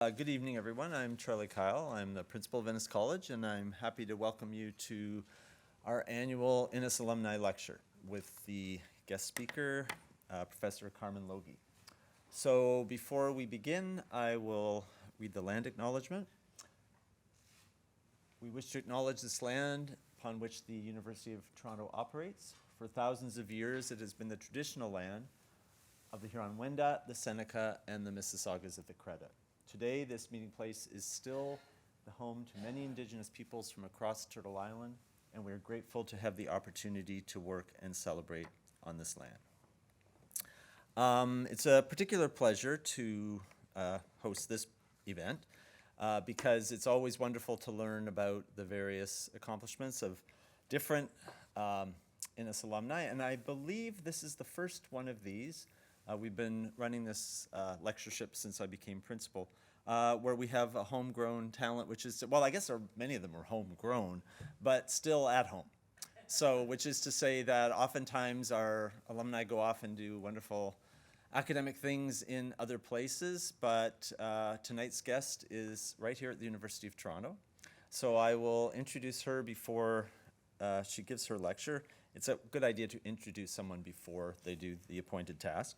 Good evening, everyone. I'm Charlie Kyle. I'm the principal of Innis College, and I'm happy to welcome you to our annual Innis Alumni Lecture with the guest speaker, Professor Carmen Logie. So before we begin, I will read the land acknowledgement. We wish to acknowledge this land upon which the University of Toronto operates. For thousands of years, it has been the traditional land of the Huron-Wendat, the Seneca, and the Mississaugas of the Credit. Today, this meeting place is still the home to many Indigenous peoples from across Turtle Island, and we are grateful to have the opportunity to work and celebrate on this land. It's a particular pleasure to host this event because it's always wonderful to learn about the various accomplishments of different Innis alumni, and I believe this is the first one of these. We've been running this lectureship since I became principal, where we have a homegrown talent, which is, well, I guess many of them are homegrown, but still at home. So, which is to say that oftentimes our alumni go off and do wonderful academic things in other places, but tonight's guest is right here at the University of Toronto. So I will introduce her before she gives her lecture. It's a good idea to introduce someone before they do the appointed task.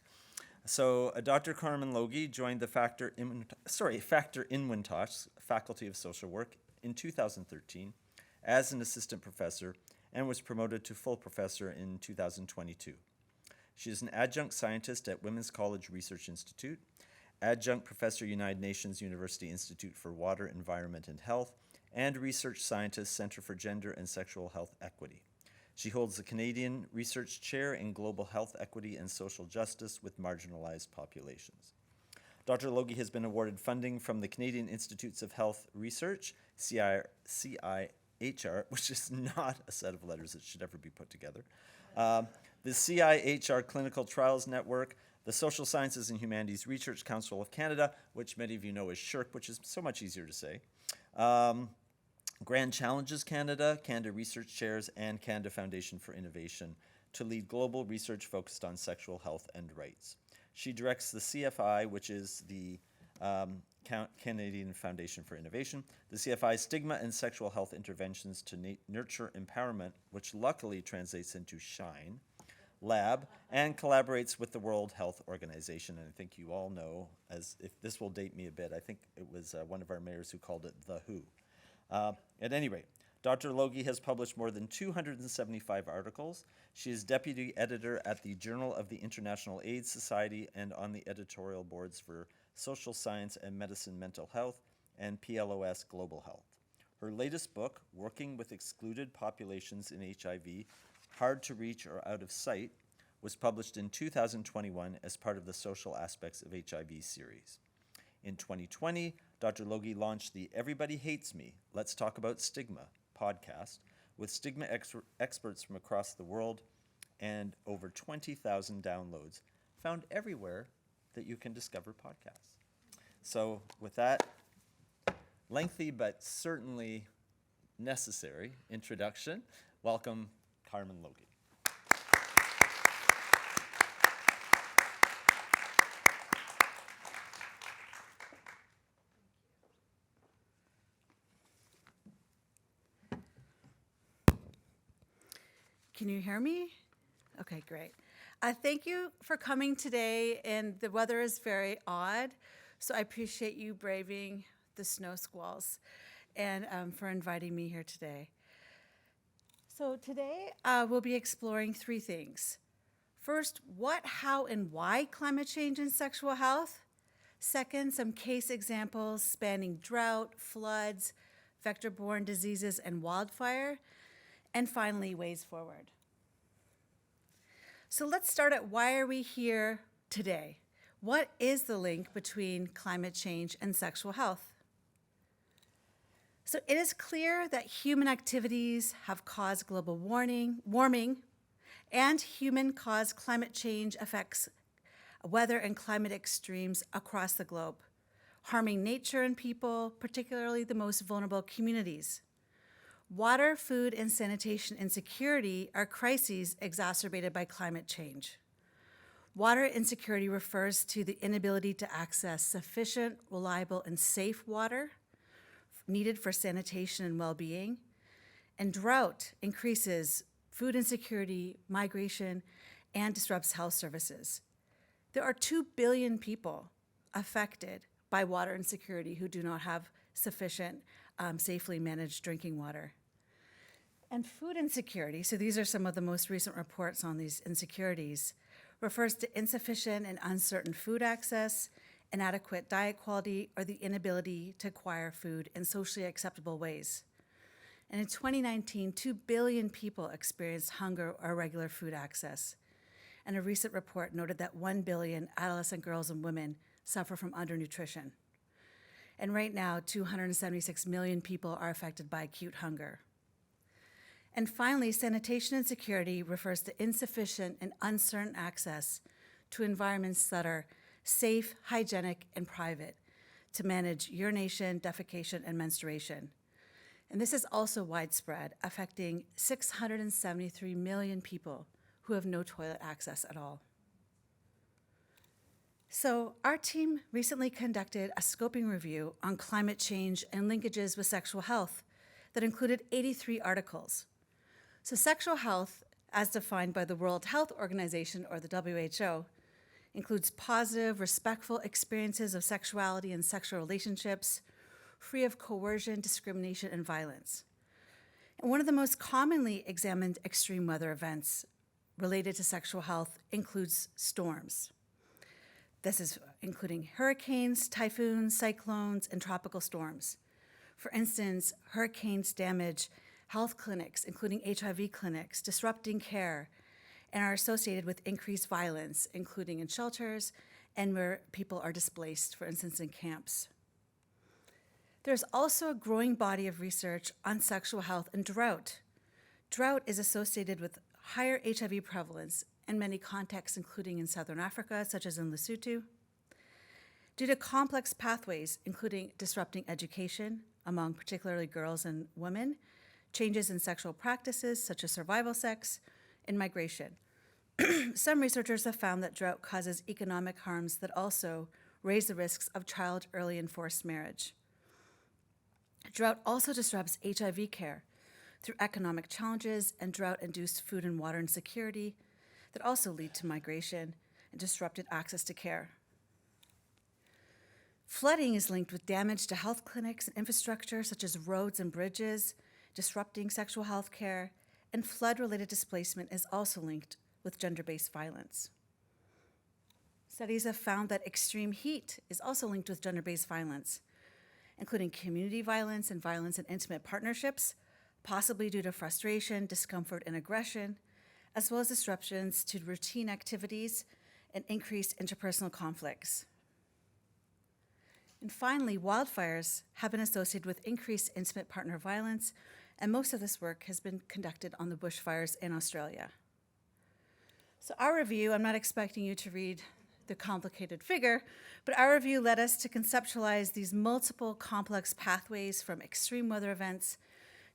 So Dr. Carmen Logie joined the Factor Inwintosh Faculty of Social Work in 2013 as an assistant professor and was promoted to full professor in 2022. She is an adjunct scientist at Women's College Research Institute, adjunct professor, United Nations University Institute for Water, Environment, and Health, and research scientist, Center for Gender and Sexual Health Equity. She holds the Canadian Research Chair in Global Health Equity and Social Justice with Marginalized Populations. Dr. Logie has been awarded funding from the Canadian Institutes of Health Research, CIHR, which is not a set of letters that should ever be put together, the CIHR Clinical Trials Network, the Social Sciences and Humanities Research Council of Canada, which many of you know as SSHRC, which is so much easier to say, Grand Challenges Canada, Canada Research Chairs, and Canada Foundation for Innovation to lead global research focused on sexual health and rights. She directs the CFI, which is the Canadian Foundation for Innovation, the CFI Stigma and Sexual Health Interventions to Nurture Empowerment, which luckily translates into SHINE, lab, and collaborates with the World Health Organization. And I think you all know, as if this will date me a bit, I think it was one of our mayors who called it the WHO. At any rate, Dr. Logie has published more than 275 articles. She is deputy editor at the Journal of the International AIDS Society and on the editorial boards for Social Science and Medicine Mental Health and PLOS Global Health. Her latest book, Working with Excluded Populations in HIV, Hard to Reach or Out of Sight, was published in 2021 as part of the Social Aspects of HIV series. In 2020, Dr. Logie launched the Everybody Hates Me, Let's Talk About Stigma podcast with stigma experts from across the world and over 20,000 downloads found everywhere that you can discover podcasts. So with that lengthy but certainly necessary introduction, welcome Carmen Logie. Can you hear me? Okay, great. Thank you for coming today, and the weather is very odd, so I appreciate you braving the snow squalls and for inviting me here today. So today we'll be exploring three things. First, what, how, and why climate change and sexual health. Second, some case examples spanning drought, floods, vector-borne diseases, and wildfire. And finally, ways forward. So let's start at why are we here today? What is the link between climate change and sexual health? So it is clear that human activities have caused global warming, and human-caused climate change affects weather and climate extremes across the globe, harming nature and people, particularly the most vulnerable communities. Water, food, and sanitation insecurity are crises exacerbated by climate change. Water insecurity refers to the inability to access sufficient, reliable, and safe water needed for sanitation and well-being. And drought increases food insecurity, migration, and disrupts health services. There are 2 billion people affected by water insecurity who do not have sufficient, safely managed drinking water. And food insecurity, so these are some of the most recent reports on these insecurities, refers to insufficient and uncertain food access, inadequate diet quality, or the inability to acquire food in socially acceptable ways. And in 2019, 2 billion people experienced hunger or irregular food access. And a recent report noted that 1 billion adolescent girls and women suffer from undernutrition. And right now, 276 million people are affected by acute hunger. And finally, sanitation insecurity refers to insufficient and uncertain access to environments that are safe, hygienic, and private to manage urination, defecation, and menstruation. And this is also widespread, affecting 673 million people who have no toilet access at all. So our team recently conducted a scoping review on climate change and linkages with sexual health that included 83 articles. So sexual health, as defined by the World Health Organization, or the WHO, includes positive, respectful experiences of sexuality and sexual relationships, free of coercion, discrimination, and violence. And one of the most commonly examined extreme weather events related to sexual health includes storms. This is including hurricanes, typhoons, cyclones, and tropical storms. For instance, hurricanes damage health clinics, including HIV clinics, disrupting care, and are associated with increased violence, including in shelters and where people are displaced, for instance, in camps. There's also a growing body of research on sexual health and drought. Drought is associated with higher HIV prevalence in many contexts, including in Southern Africa, such as in Lesotho, due to complex pathways, including disrupting education among particularly girls and women, changes in sexual practices, such as survival sex, and migration. Some researchers have found that drought causes economic harms that also raise the risks of child early and forced marriage. Drought also disrupts HIV care through economic challenges and drought-induced food and water insecurity that also lead to migration and disrupted access to care. Flooding is linked with damage to health clinics and infrastructure such as roads and bridges, disrupting sexual health care, and flood-related displacement is also linked with gender-based violence. Studies have found that extreme heat is also linked with gender-based violence, including community violence and violence in intimate partnerships, possibly due to frustration, discomfort, and aggression, as well as disruptions to routine activities and increased interpersonal conflicts. And finally, wildfires have been associated with increased intimate partner violence, and most of this work has been conducted on the bushfires in Australia. So our review, I'm not expecting you to read the complicated figure, but our review led us to conceptualize these multiple complex pathways from extreme weather events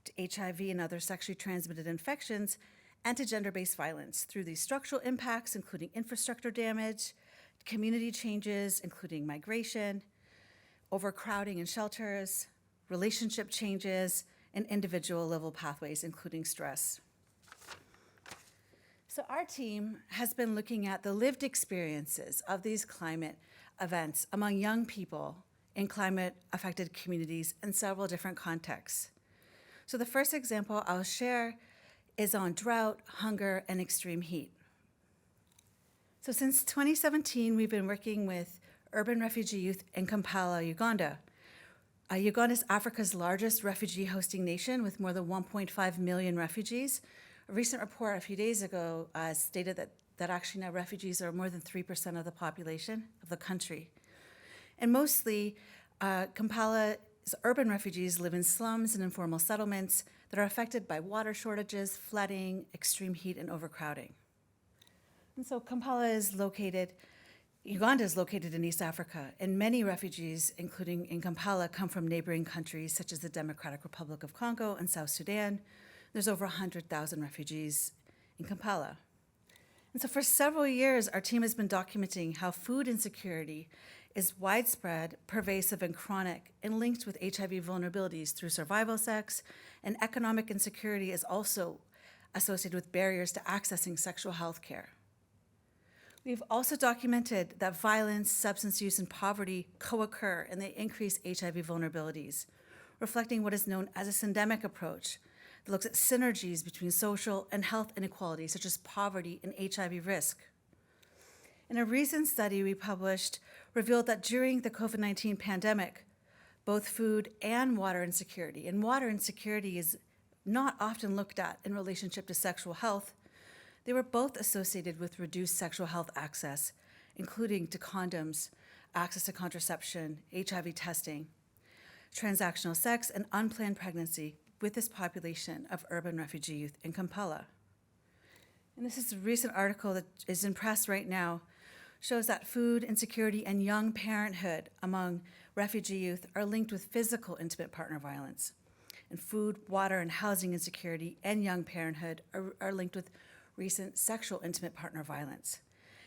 to HIV and other sexually transmitted infections and to gender-based violence through these structural impacts, including infrastructure damage, community changes, including migration, overcrowding in shelters, relationship changes, and individual level pathways, including stress. So our team has been looking at the lived experiences of these climate events among young people in climate-affected communities in several different contexts. So the first example I'll share is on drought, hunger, and extreme heat. So since 2017, we've been working with urban refugee youth in Kampala, Uganda. Uganda is Africa's largest refugee hosting nation with more than 1.5 million refugees. A recent report a few days ago stated that actually now refugees are more than 3% of the population of the country. And mostly, Kampala's urban refugees live in slums and informal settlements that are affected by water shortages, flooding, extreme heat, and overcrowding. And so Uganda is located in East Africa, and many refugees, including in Kampala, come from neighboring countries such as the Democratic Republic of Congo and South Sudan. There's over 100,000 refugees in Kampala. And so for several years, our team has been documenting how food insecurity is widespread, pervasive, and chronic, and linked with HIV vulnerabilities through survival sex, and economic insecurity is also associated with barriers to accessing sexual health care. We've also documented that violence, substance use, and poverty co-occur, and they increase HIV vulnerabilities, reflecting what is known as a syndemic approach that looks at synergies between social and health inequalities, such as poverty and HIV risk. In a recent study we published, revealed that during the COVID-19 pandemic, both food and water insecurity is not often looked at in relationship to sexual health, they were both associated with reduced sexual health access, including to condoms, access to contraception, HIV testing, transactional sex, and unplanned pregnancy with this population of urban refugee youth in Kampala. And this is a recent article that is in press right now, shows that food insecurity and young parenthood among refugee youth are linked with physical intimate partner violence. And food, water, and housing insecurity and young parenthood are linked with recent sexual intimate partner violence.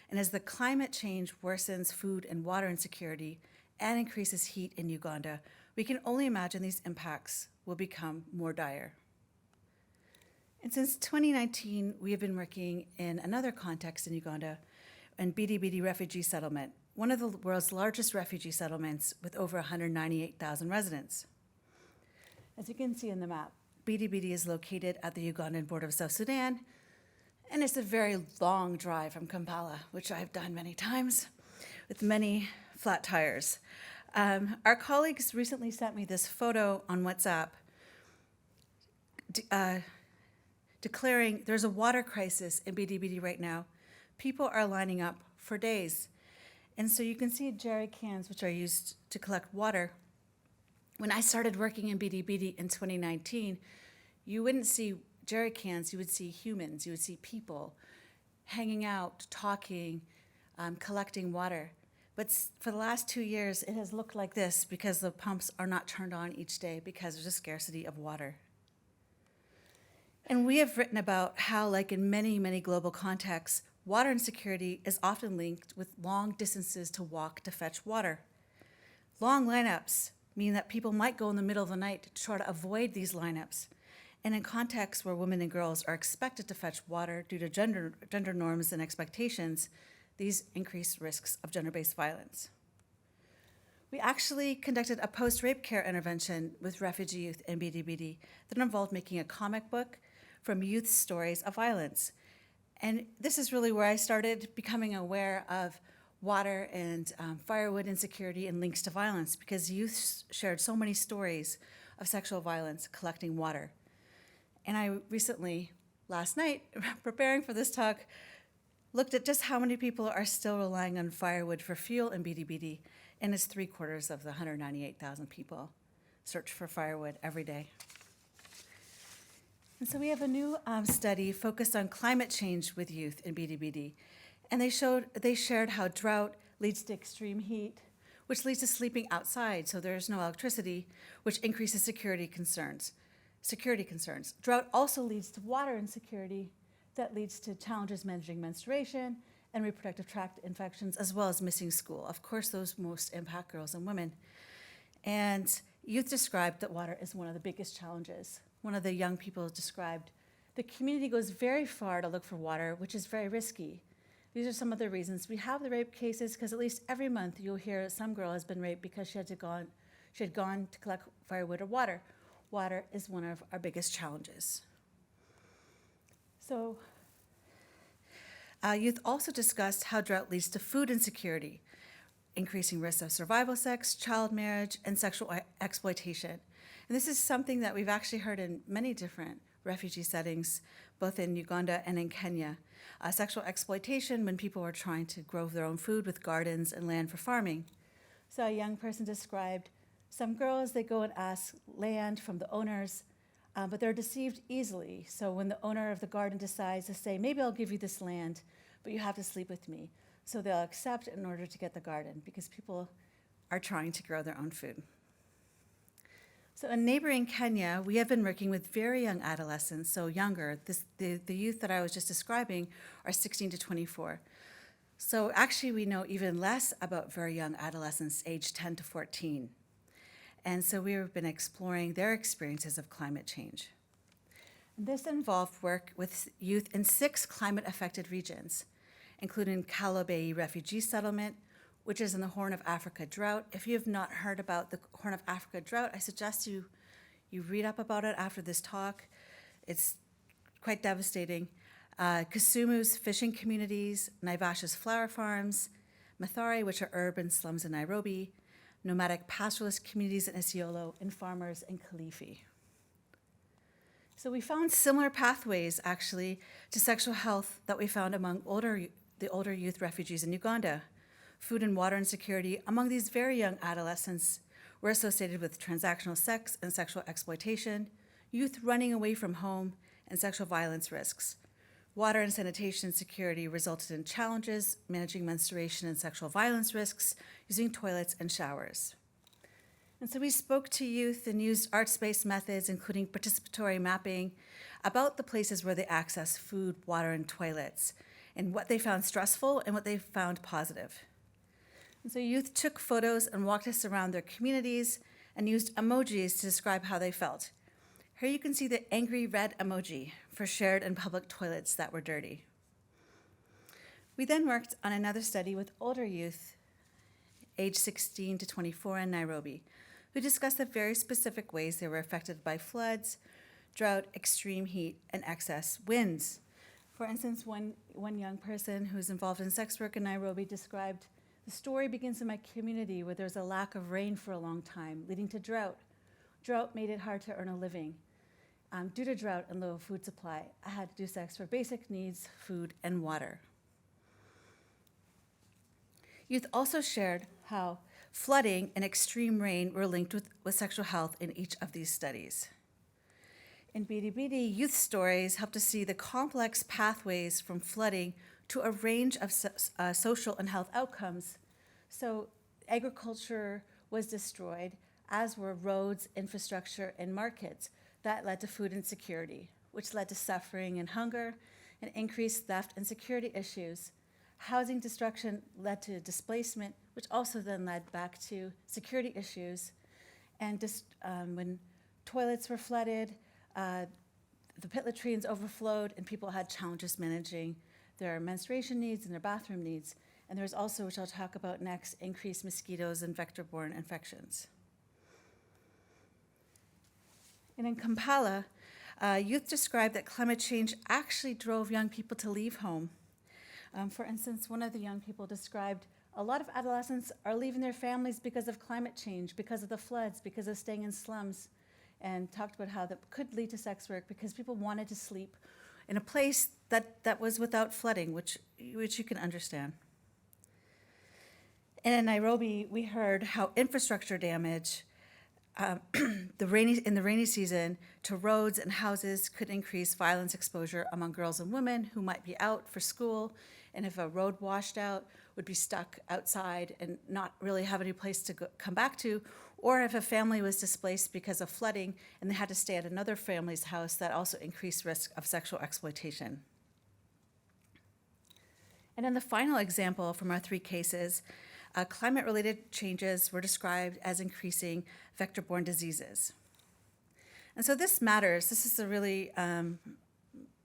And as the climate change worsens food and water insecurity and increases heat in Uganda, we can only imagine these impacts will become more dire. And since 2019, we have been working in another context in Uganda, in Bidi refugee settlement, one of the world's largest refugee settlements with over 198,000 residents. As you can see in the map, Bidi is located at the Ugandan border of South Sudan, and it's a very long drive from Kampala, which I've done many times, with many flat tires. Our colleagues recently sent me this photo on WhatsApp declaring there's a water crisis in Bidi right now. People are lining up for days. And so you can see jerry cans, which are used to collect water. When I started working in Bidi in 2019, you wouldn't see jerry cans, you would see humans, you would see people hanging out, talking, collecting water. But for the last 2 years, it has looked like this because the pumps are not turned on each day because there's a scarcity of water. And we have written about how, like in many, many global contexts, water insecurity is often linked with long distances to walk to fetch water. Long lineups mean that people might go in the middle of the night to try to avoid these lineups. And in contexts where women and girls are expected to fetch water due to gender norms and expectations, these increase risks of gender-based violence. We actually conducted a post-rape care intervention with refugee youth in Bidi that involved making a comic book from youth stories of violence. And this is really where I started becoming aware of water and firewood insecurity and links to violence, because youth shared so many stories of sexual violence collecting water. And I recently, last night, preparing for this talk, looked at just how many people are still relying on firewood for fuel in Bidi, and it's 3/4 of the 198,000 people search for firewood every day. And so we have a new study focused on climate change with youth in Bidi, and they shared how drought leads to extreme heat, which leads to sleeping outside, so there's no electricity, which increases security concerns. Drought also leads to water insecurity that leads to challenges managing menstruation and reproductive tract infections, as well as missing school. Of course, those most impact girls and women. And youth described that water is one of the biggest challenges. One of the young people described, the community goes very far to look for water, which is very risky. These are some of the reasons. We have the rape cases because at least every month you'll hear some girl has been raped because she had gone to collect firewood or water. Water is one of our biggest challenges. So youth also discussed how drought leads to food insecurity, increasing risks of survival sex, child marriage, and sexual exploitation. And this is something that we've actually heard in many different refugee settings, both in Uganda and in Kenya. Sexual exploitation when people are trying to grow their own food with gardens and land for farming. So a young person described some girls, they go and ask land from the owners, but they're deceived easily. So when the owner of the garden decides to say, maybe I'll give you this land, but you have to sleep with me. So they'll accept in order to get the garden because people are trying to grow their own food. So in neighboring Kenya, we have been working with very young adolescents, so younger. The youth that I was just describing are 16 to 24. So actually, we know even less about very young adolescents, aged 10 to 14. And so we've been exploring their experiences of climate change. This involved work with youth in 6 climate-affected regions, including Kalobei Refugee Settlement, which is in the Horn of Africa drought. If you have not heard about the Horn of Africa drought, I suggest you read up about it after this talk. It's quite devastating. Kisumu's fishing communities, Naivasha's flower farms, Mathare, which are urban slums in Nairobi, nomadic pastoralist communities in Isiolo, and farmers in Kilifi. So we found similar pathways, actually, to sexual health that we found among the older youth refugees in Uganda. Food and water insecurity among these very young adolescents were associated with transactional sex and sexual exploitation, youth running away from home, and sexual violence risks. Water and sanitation insecurity resulted in challenges managing menstruation and sexual violence risks, using toilets and showers. And so we spoke to youth and used arts-based methods, including participatory mapping, about the places where they access food, water, and toilets, and what they found stressful and what they found positive. And so youth took photos and walked us around their communities and used emojis to describe how they felt. Here you can see the angry red emoji for shared and public toilets that were dirty. We then worked on another study with older youth, aged 16 to 24 in Nairobi, who discussed the very specific ways they were affected by floods, drought, extreme heat, and excess winds. For instance, one young person who's involved in sex work in Nairobi described, "The story begins in my community where there's a lack of rain for a long time, leading to drought. Drought made it hard to earn a living. Due to drought and low food supply, I had to do sex for basic needs, food, and water." Youth also shared how flooding and extreme rain were linked with sexual health in each of these studies. In Bidi, youth stories helped us see the complex pathways from flooding to a range of social and health outcomes. So agriculture was destroyed, as were roads, infrastructure, and markets. That led to food insecurity, which led to suffering and hunger, and increased theft and security issues. Housing destruction led to displacement, which also then led back to security issues. And when toilets were flooded, the pit latrines overflowed, and people had challenges managing their menstruation needs and their bathroom needs. And there was also, which I'll talk about next, increased mosquitoes and vector-borne infections. And in Kampala, youth described that climate change actually drove young people to leave home. For instance, one of the young people described, "A lot of adolescents are leaving their families because of climate change, because of the floods, because of staying in slums," and talked about how that could lead to sex work because people wanted to sleep in a place that was without flooding, which you can understand. And in Nairobi, we heard how infrastructure damage in the rainy season to roads and houses could increase violence exposure among girls and women who might be out for school, and if a road washed out, would be stuck outside and not really have any place to come back to, or if a family was displaced because of flooding and they had to stay at another family's house, that also increased risk of sexual exploitation. And in the final example from our 3 cases, climate-related changes were described as increasing vector-borne diseases. And so this matters. This is a really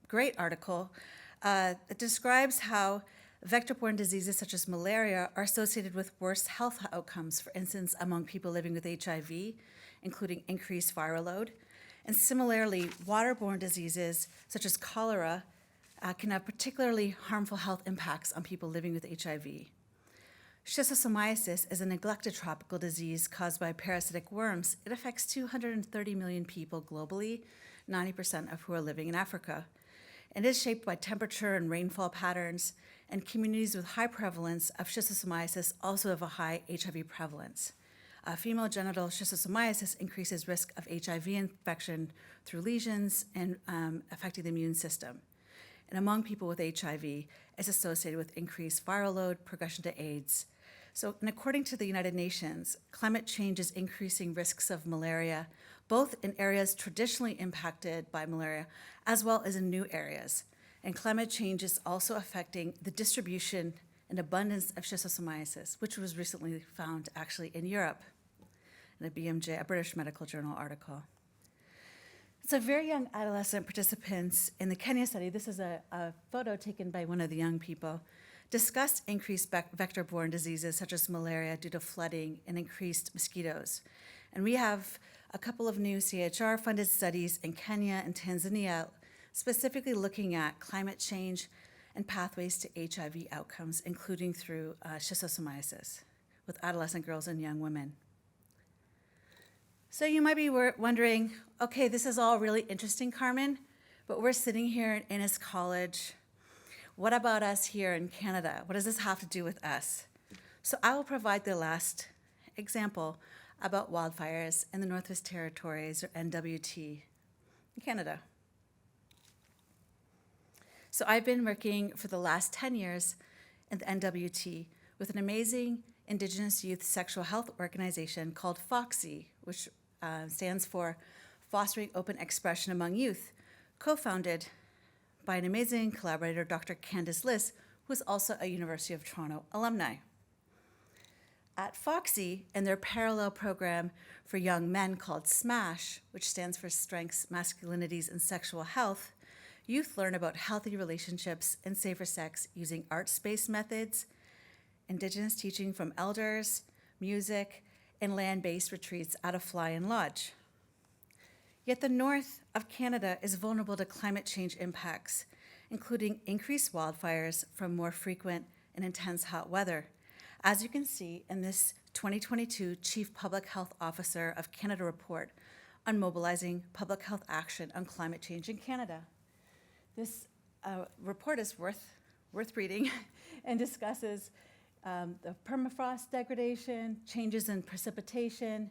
great article that describes how vector-borne diseases such as malaria are associated with worse health outcomes, for instance, among people living with HIV, including increased viral load. And similarly, waterborne diseases such as cholera can have particularly harmful health impacts on people living with HIV. Schistosomiasis is a neglected tropical disease caused by parasitic worms. It affects 230 million people globally, 90% of who are living in Africa. It is shaped by temperature and rainfall patterns, and communities with high prevalence of schistosomiasis also have a high HIV prevalence. Female genital schistosomiasis increases risk of HIV infection through lesions and affecting the immune system. And among people with HIV, it's associated with increased viral load, progression to AIDS. So, and according to the United Nations, climate change is increasing risks of malaria both in areas traditionally impacted by malaria as well as in new areas. And climate change is also affecting the distribution and abundance of schistosomiasis, which was recently found actually in Europe in a BMJ, a British Medical Journal article. So very young adolescent participants in the Kenya study, this is a photo taken by one of the young people, discussed increased vector-borne diseases such as malaria due to flooding and increased mosquitoes. And we have a couple of new CHR-funded studies in Kenya and Tanzania specifically looking at climate change and pathways to HIV outcomes, including through schistosomiasis with adolescent girls and young women. So you might be wondering, okay, this is all really interesting, Carmen, but we're sitting here at Innis College. What about us here in Canada? What does this have to do with us? So I will provide the last example about wildfires in the Northwest Territories, or NWT, in Canada. So I've been working for the last 10 years in the NWT with an amazing Indigenous youth sexual health organization called FOXY, which stands for Fostering Open Expression Among Youth, co-founded by an amazing collaborator, Dr. Candice Liss, who is also a University of Toronto alumni. At FOXY, in their parallel program for young men called SMASH, which stands for Strengths, Masculinities, and Sexual Health, youth learn about healthy relationships and safer sex using arts-based methods, Indigenous teaching from elders, music, and land-based retreats at a fly-in lodge. Yet the north of Canada is vulnerable to climate change impacts, including increased wildfires from more frequent and intense hot weather, as you can see in this 2022 Chief Public Health Officer of Canada report on mobilizing public health action on climate change in Canada. This report is worth reading and discusses the permafrost degradation, changes in precipitation,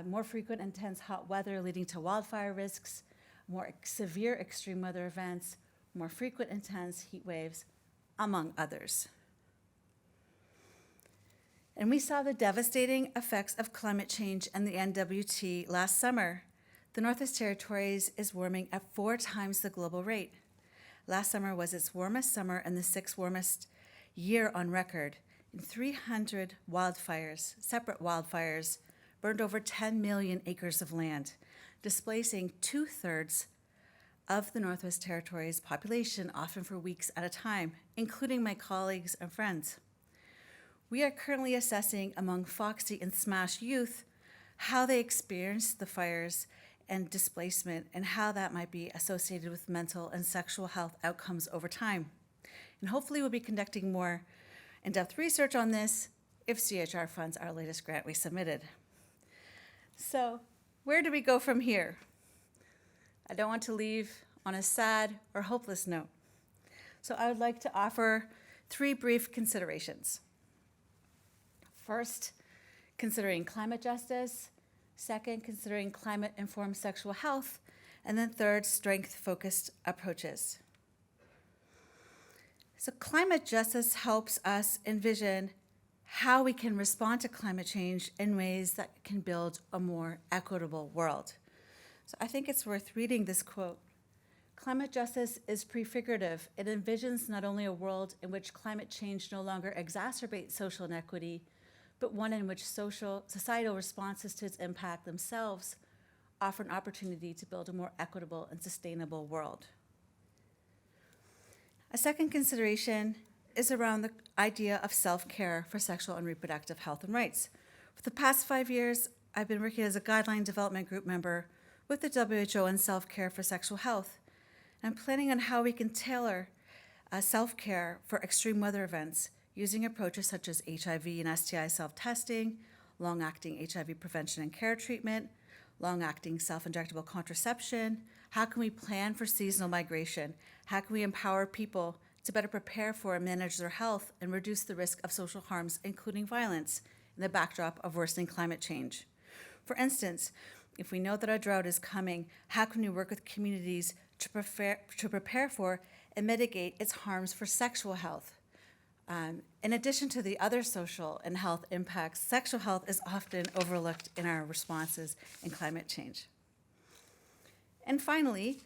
more frequent intense hot weather leading to wildfire risks, more severe extreme weather events, more frequent intense heat waves, among others. And we saw the devastating effects of climate change in the NWT last summer. The Northwest Territories is warming at 4 times the global rate. Last summer was its warmest summer and the 6th warmest year on record. And 300 wildfires, separate wildfires, burned over 10 million acres of land, displacing 2/3 of the Northwest Territories population, often for weeks at a time, including my colleagues and friends. We are currently assessing among FOXY and SMASH youth how they experienced the fires and displacement and how that might be associated with mental and sexual health outcomes over time. And hopefully we'll be conducting more in-depth research on this if CHR funds our latest grant we submitted. So where do we go from here? I don't want to leave on a sad or hopeless note. So I would like to offer 3 brief considerations. First, considering climate justice. Second, considering climate-informed sexual health. And then third, strength-focused approaches. So climate justice helps us envision how we can respond to climate change in ways that can build a more equitable world. So I think it's worth reading this quote. Climate justice is prefigurative. It envisions not only a world in which climate change no longer exacerbates social inequity, but one in which societal responses to its impact themselves offer an opportunity to build a more equitable and sustainable world. A second consideration is around the idea of self-care for sexual and reproductive health and rights. For the past 5 years, I've been working as a guideline development group member with the WHO on self-care for sexual health. I'm planning on how we can tailor self-care for extreme weather events using approaches such as HIV and STI self-testing, long-acting HIV prevention and care treatment, long-acting self-injectable contraception. How can we plan for seasonal migration? How can we empower people to better prepare for and manage their health and reduce the risk of social harms, including violence, in the backdrop of worsening climate change? For instance, if we know that a drought is coming, how can we work with communities to prepare for and mitigate its harms for sexual health? In addition to the other social and health impacts, sexual health is often overlooked in our responses in climate change. And finally,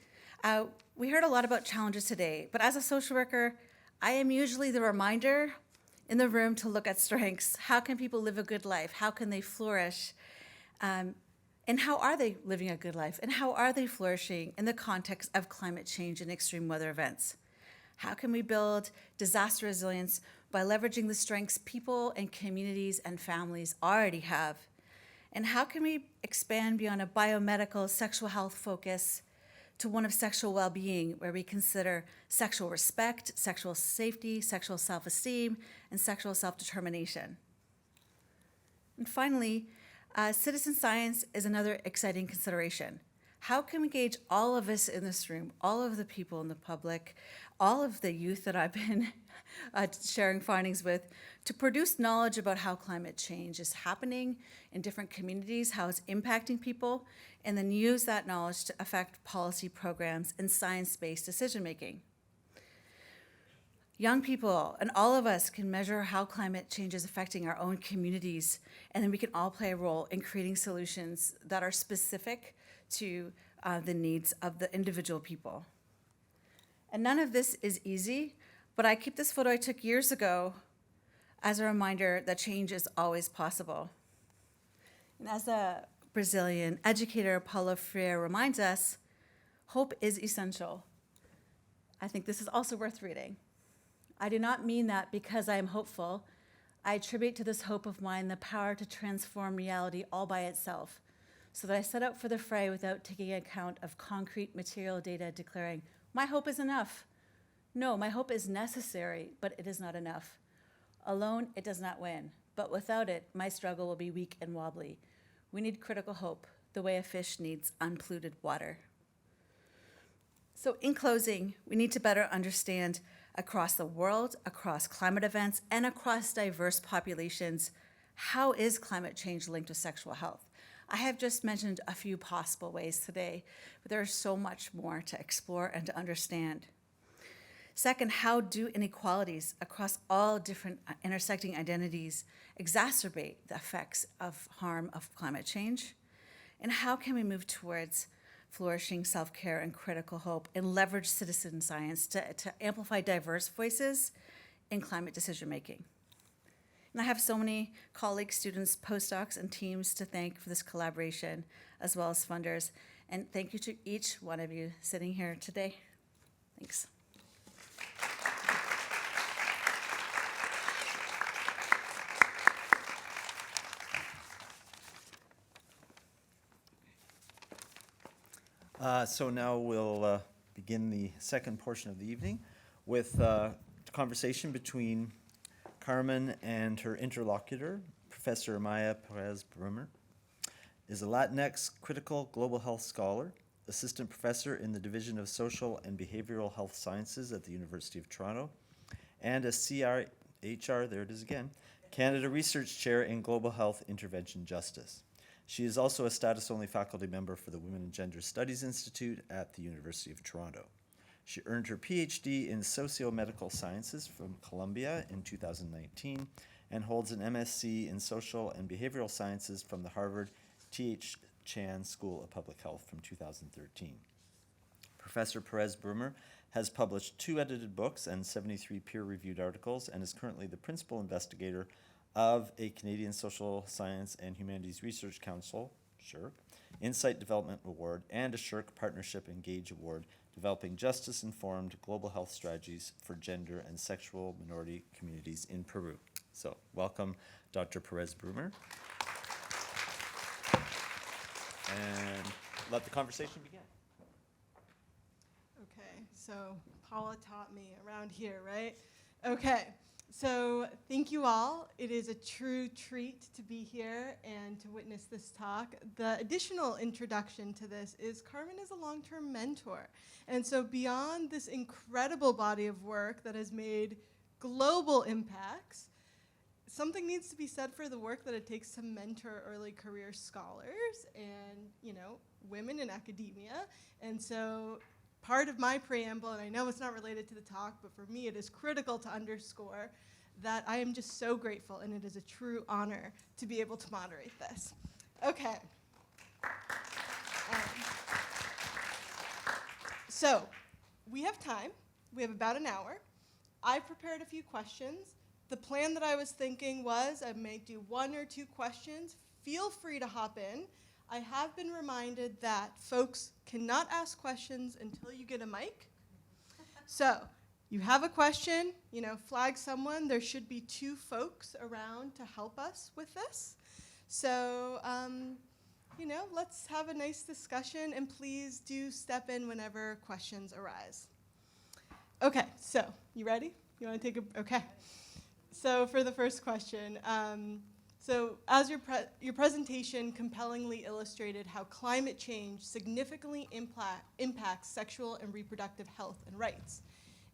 we heard a lot about challenges today, but as a social worker, I am usually the reminder in the room to look at strengths. How can people live a good life? How can they flourish? And how are they living a good life? And how are they flourishing in the context of climate change and extreme weather events? How can we build disaster resilience by leveraging the strengths people and communities and families already have? And how can we expand beyond a biomedical sexual health focus to one of sexual well-being, where we consider sexual respect, sexual safety, sexual self-esteem, and sexual self-determination? And finally, citizen science is another exciting consideration. How can we engage all of us in this room, all of the people in the public, all of the youth that I've been sharing findings with, to produce knowledge about how climate change is happening in different communities, how it's impacting people, and then use that knowledge to affect policy programs and science-based decision-making? Young people and all of us can measure how climate change is affecting our own communities, and then we can all play a role in creating solutions that are specific to the needs of the individual people. And none of this is easy, but I keep this photo I took years ago as a reminder that change is always possible. And as a Brazilian educator, Paulo Freire, reminds us, hope is essential. I think this is also worth reading. I do not mean that because I am hopeful. I attribute to this hope of mine the power to transform reality all by itself, so that I set out for the fray without taking account of concrete material data declaring, my hope is enough. No, my hope is necessary, but it is not enough. Alone, it does not win, but without it, my struggle will be weak and wobbly. We need critical hope, the way a fish needs unpolluted water. So in closing, we need to better understand across the world, across climate events, and across diverse populations, how is climate change linked to sexual health? I have just mentioned a few possible ways today, but there is so much more to explore and to understand. Second, how do inequalities across all different intersecting identities exacerbate the effects of harm of climate change? And how can we move towards flourishing self-care and critical hope and leverage citizen science to amplify diverse voices in climate decision-making? And I have so many colleagues, students, postdocs, and teams to thank for this collaboration, as well as funders. And thank you to each one of you sitting here today. Thanks. So now we'll begin the second portion of the evening with a conversation between Carmen and her interlocutor, Professor Maya Perez-Brumer, is a Latinx critical global health scholar, assistant professor in the Division of Social and Behavioral Health Sciences at the University of Toronto, and a CRHR, there it is again, Canada Research Chair in Global Health Intervention Justice. She is also a status-only faculty member for the Women and Gender Studies Institute at the University of Toronto. She earned her PhD in Socio-Medical Sciences from Columbia in 2019 and holds an MSc in Social and Behavioral Sciences from the Harvard T.H. Chan School of Public Health from 2013. Professor Perez-Brumer has published 2 edited books and 73 peer-reviewed articles and is currently the principal investigator of a Canadian Social Science and Humanities Research Council, SSHRC, Insight Development Award, and a SSHRC Partnership Engage Award, developing justice-informed global health strategies for gender and sexual minority communities in Peru. So, welcome, Dr. Perez-Brumer. And let the conversation begin. Okay, so Paula taught me around here, right? Okay. So thank you all. It is a true treat to be here and to witness this talk. The additional introduction to this is Carmen is a long-term mentor. And so beyond this incredible body of work that has made global impacts, something needs to be said for the work that it takes to mentor early career scholars and, women in academia. And so part of my preamble, and I know it's not related to the talk, but for me it is critical to underscore that I am just so grateful, and it is a true honor to be able to moderate this. Okay. So we have time. We have about an hour. I've prepared a few questions. The plan that I was thinking was I may do 1 or 2 questions. Feel free to hop in. I have been reminded that folks cannot ask questions until you get a mic. So you have a question, flag someone. There should be 2 folks around to help us with this. So, let's have a nice discussion, and please do step in whenever questions arise. Okay, so you ready? You want to take a, okay. So for the first question, so as your presentation compellingly illustrated how climate change significantly impacts sexual and reproductive health and rights.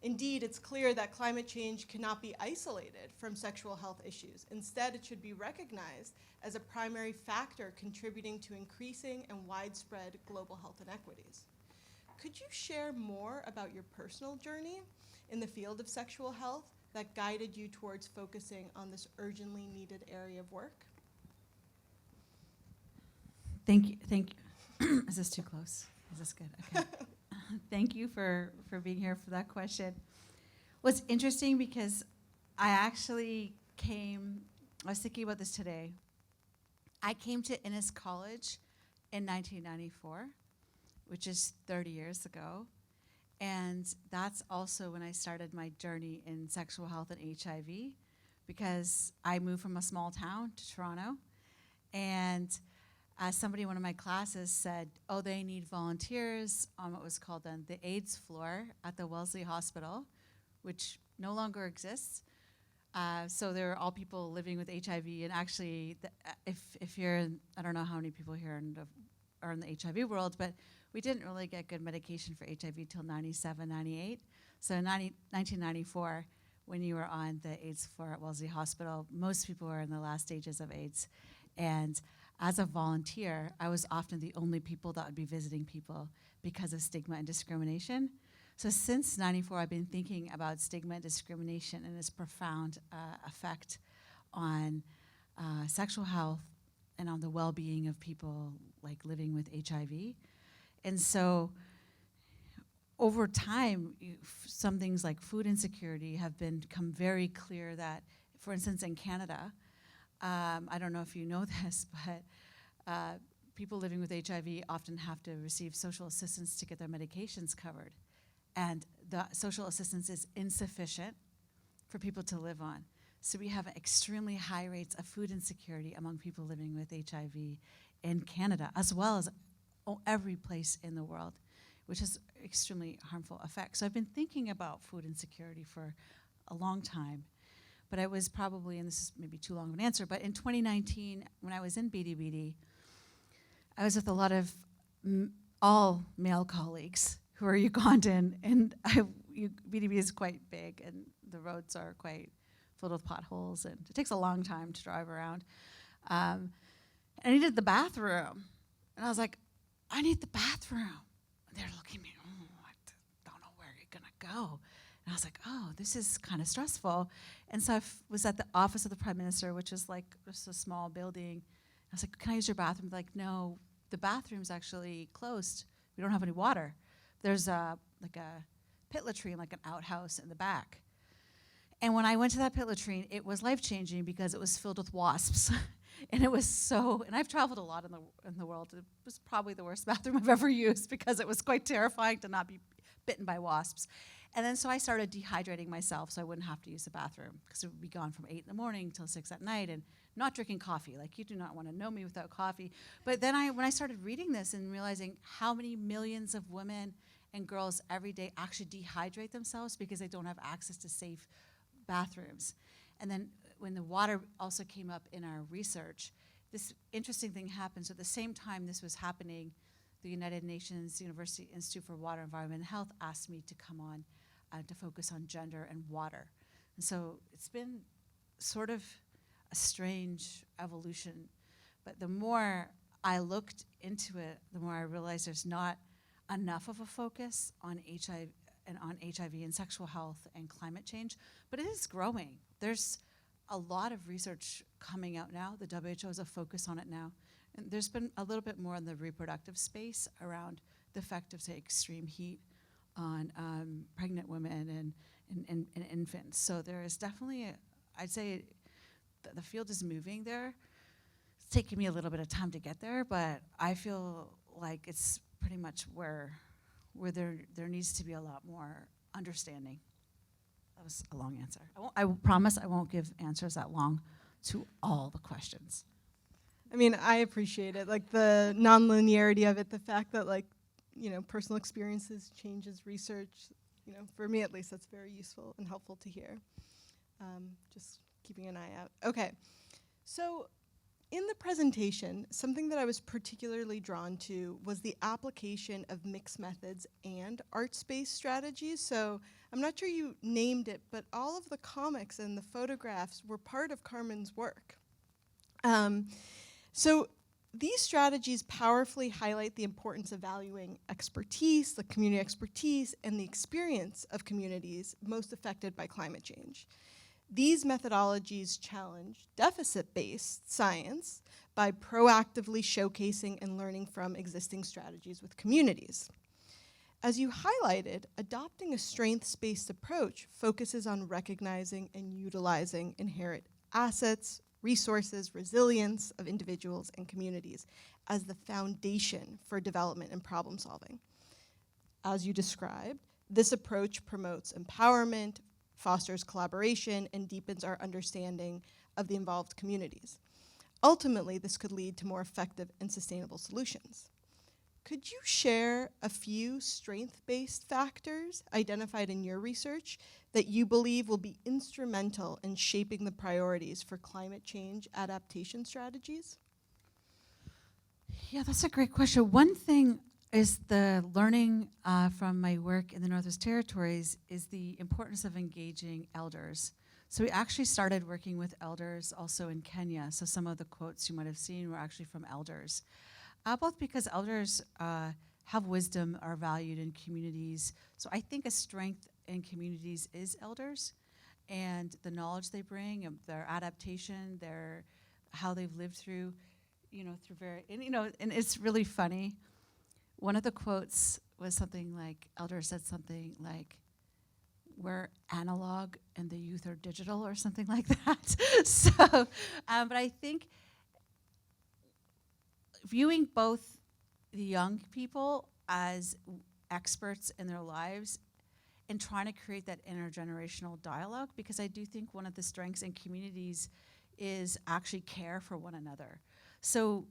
Indeed, it's clear that climate change cannot be isolated from sexual health issues. Instead, it should be recognized as a primary factor contributing to increasing and widespread global health inequities. Could you share more about your personal journey in the field of sexual health that guided you towards focusing on this urgently needed area of work? Thank you. Is this too close? Is this good? Okay. Thank you for being here for that question. What's interesting, because I was thinking about this today. I came to Innis College in 1994, which is 30 years ago. And that's also when I started my journey in sexual health and HIV, because I moved from a small town to Toronto. And somebody in one of my classes said, they need volunteers on what was called then the AIDS floor at the Wellesley Hospital, which no longer exists. So there are all people living with HIV. And actually, if you're, I don't know how many people here are in the HIV world, but we didn't really get good medication for HIV till 97, 98. So in 1994, when you were on the AIDS floor at Wellesley Hospital, most people were in the last stages of AIDS. And as a volunteer, I was often the only people that would be visiting people because of stigma and discrimination. So since 94, I've been thinking about stigma and discrimination and its profound effect on sexual health and on the well-being of people like living with HIV. And so over time, some things like food insecurity have become very clear that, for instance, in Canada, I don't know if you know this, but people living with HIV often have to receive social assistance to get their medications covered. And the social assistance is insufficient for people to live on. So we have extremely high rates of food insecurity among people living with HIV in Canada, as well as every place in the world, which has extremely harmful effects. So I've been thinking about food insecurity for a long time. But I was probably, and this is maybe too long of an answer, but in 2019, when I was in BDBD, I was with a lot of all male colleagues who are Ugandan, and BDB is quite big, and the roads are quite filled with potholes, and it takes a long time to drive around. And I needed the bathroom, and I was like, I need the bathroom. And they're looking at me, I don't know where you're gonna go. And I was like, this is kind of stressful. And so I was at the office of the Prime Minister, which is like just a small building. I was like, can I use your bathroom? They're like, no, the bathroom's actually closed. We don't have any water. There's like a pit latrine, like an outhouse in the back. And when I went to that pit latrine, it was life-changing because it was filled with wasps. And it was and I've traveled a lot in the world. It was probably the worst bathroom I've ever used because it was quite terrifying to not be bitten by wasps. And then so I started dehydrating myself so I wouldn't have to use the bathroom because it would be gone from 8 in the morning till 6 at night, and not drinking coffee. Like, you do not want to know me without coffee. But then when I started reading this and realizing how many millions of women and girls every day actually dehydrate themselves because they don't have access to safe bathrooms. And then when the water also came up in our research, this interesting thing happened. So at the same time this was happening, the United Nations University Institute for Water, Environment, and Health asked me to come on to focus on gender and water. And so it's been sort of a strange evolution. But the more I looked into it, the more I realized there's not enough of a focus on HIV and sexual health and climate change, but it is growing. There's a lot of research coming out now. The WHO has a focus on it now. And there's been a little bit more in the reproductive space around the effect of, say, extreme heat on pregnant women and infants. So there is definitely, I'd say the field is moving there. It's taken me a little bit of time to get there, but I feel like it's pretty much where there needs to be a lot more understanding. That was a long answer. I promise I won't give answers that long to all the questions. I mean, I appreciate it, like the non-linearity of it, the fact that like, you know, personal experiences changes research. You know, for me at least, that's very useful and helpful to hear. Just keeping an eye out. Okay, so in the presentation, something that I was particularly drawn to was the application of mixed methods and arts-based strategies. So I'm not sure you named it, but all of the comics and the photographs were part of Carmen's work. So these strategies powerfully highlight the importance of valuing expertise, the community expertise, and the experience of communities most affected by climate change. These methodologies challenge deficit-based science by proactively showcasing and learning from existing strategies with communities. As you highlighted, adopting a strengths-based approach focuses on recognizing and utilizing inherent assets, resources, resilience of individuals and communities as the foundation for development and problem solving. As you described, this approach promotes empowerment, fosters collaboration, and deepens our understanding of the involved communities. Ultimately, this could lead to more effective and sustainable solutions. Could you share a few strength-based factors identified in your research that you believe will be instrumental in shaping the priorities for climate change adaptation strategies? Yeah, that's a great question. One thing is the learning from my work in the Northwest Territories is the importance of engaging elders. So we actually started working with elders also in Kenya. So some of the quotes you might have seen were actually from elders. Both because elders have wisdom, are valued in communities. So I think a strength in communities is elders and the knowledge they bring, their adaptation, how they've lived through, and it's really funny. One of the quotes was something like, elder said something like, we're analog and the youth are digital or something like that. So, but I think viewing both the young people as experts in their lives and trying to create that intergenerational dialogue, because I do think one of the strengths in communities is actually care for one another. So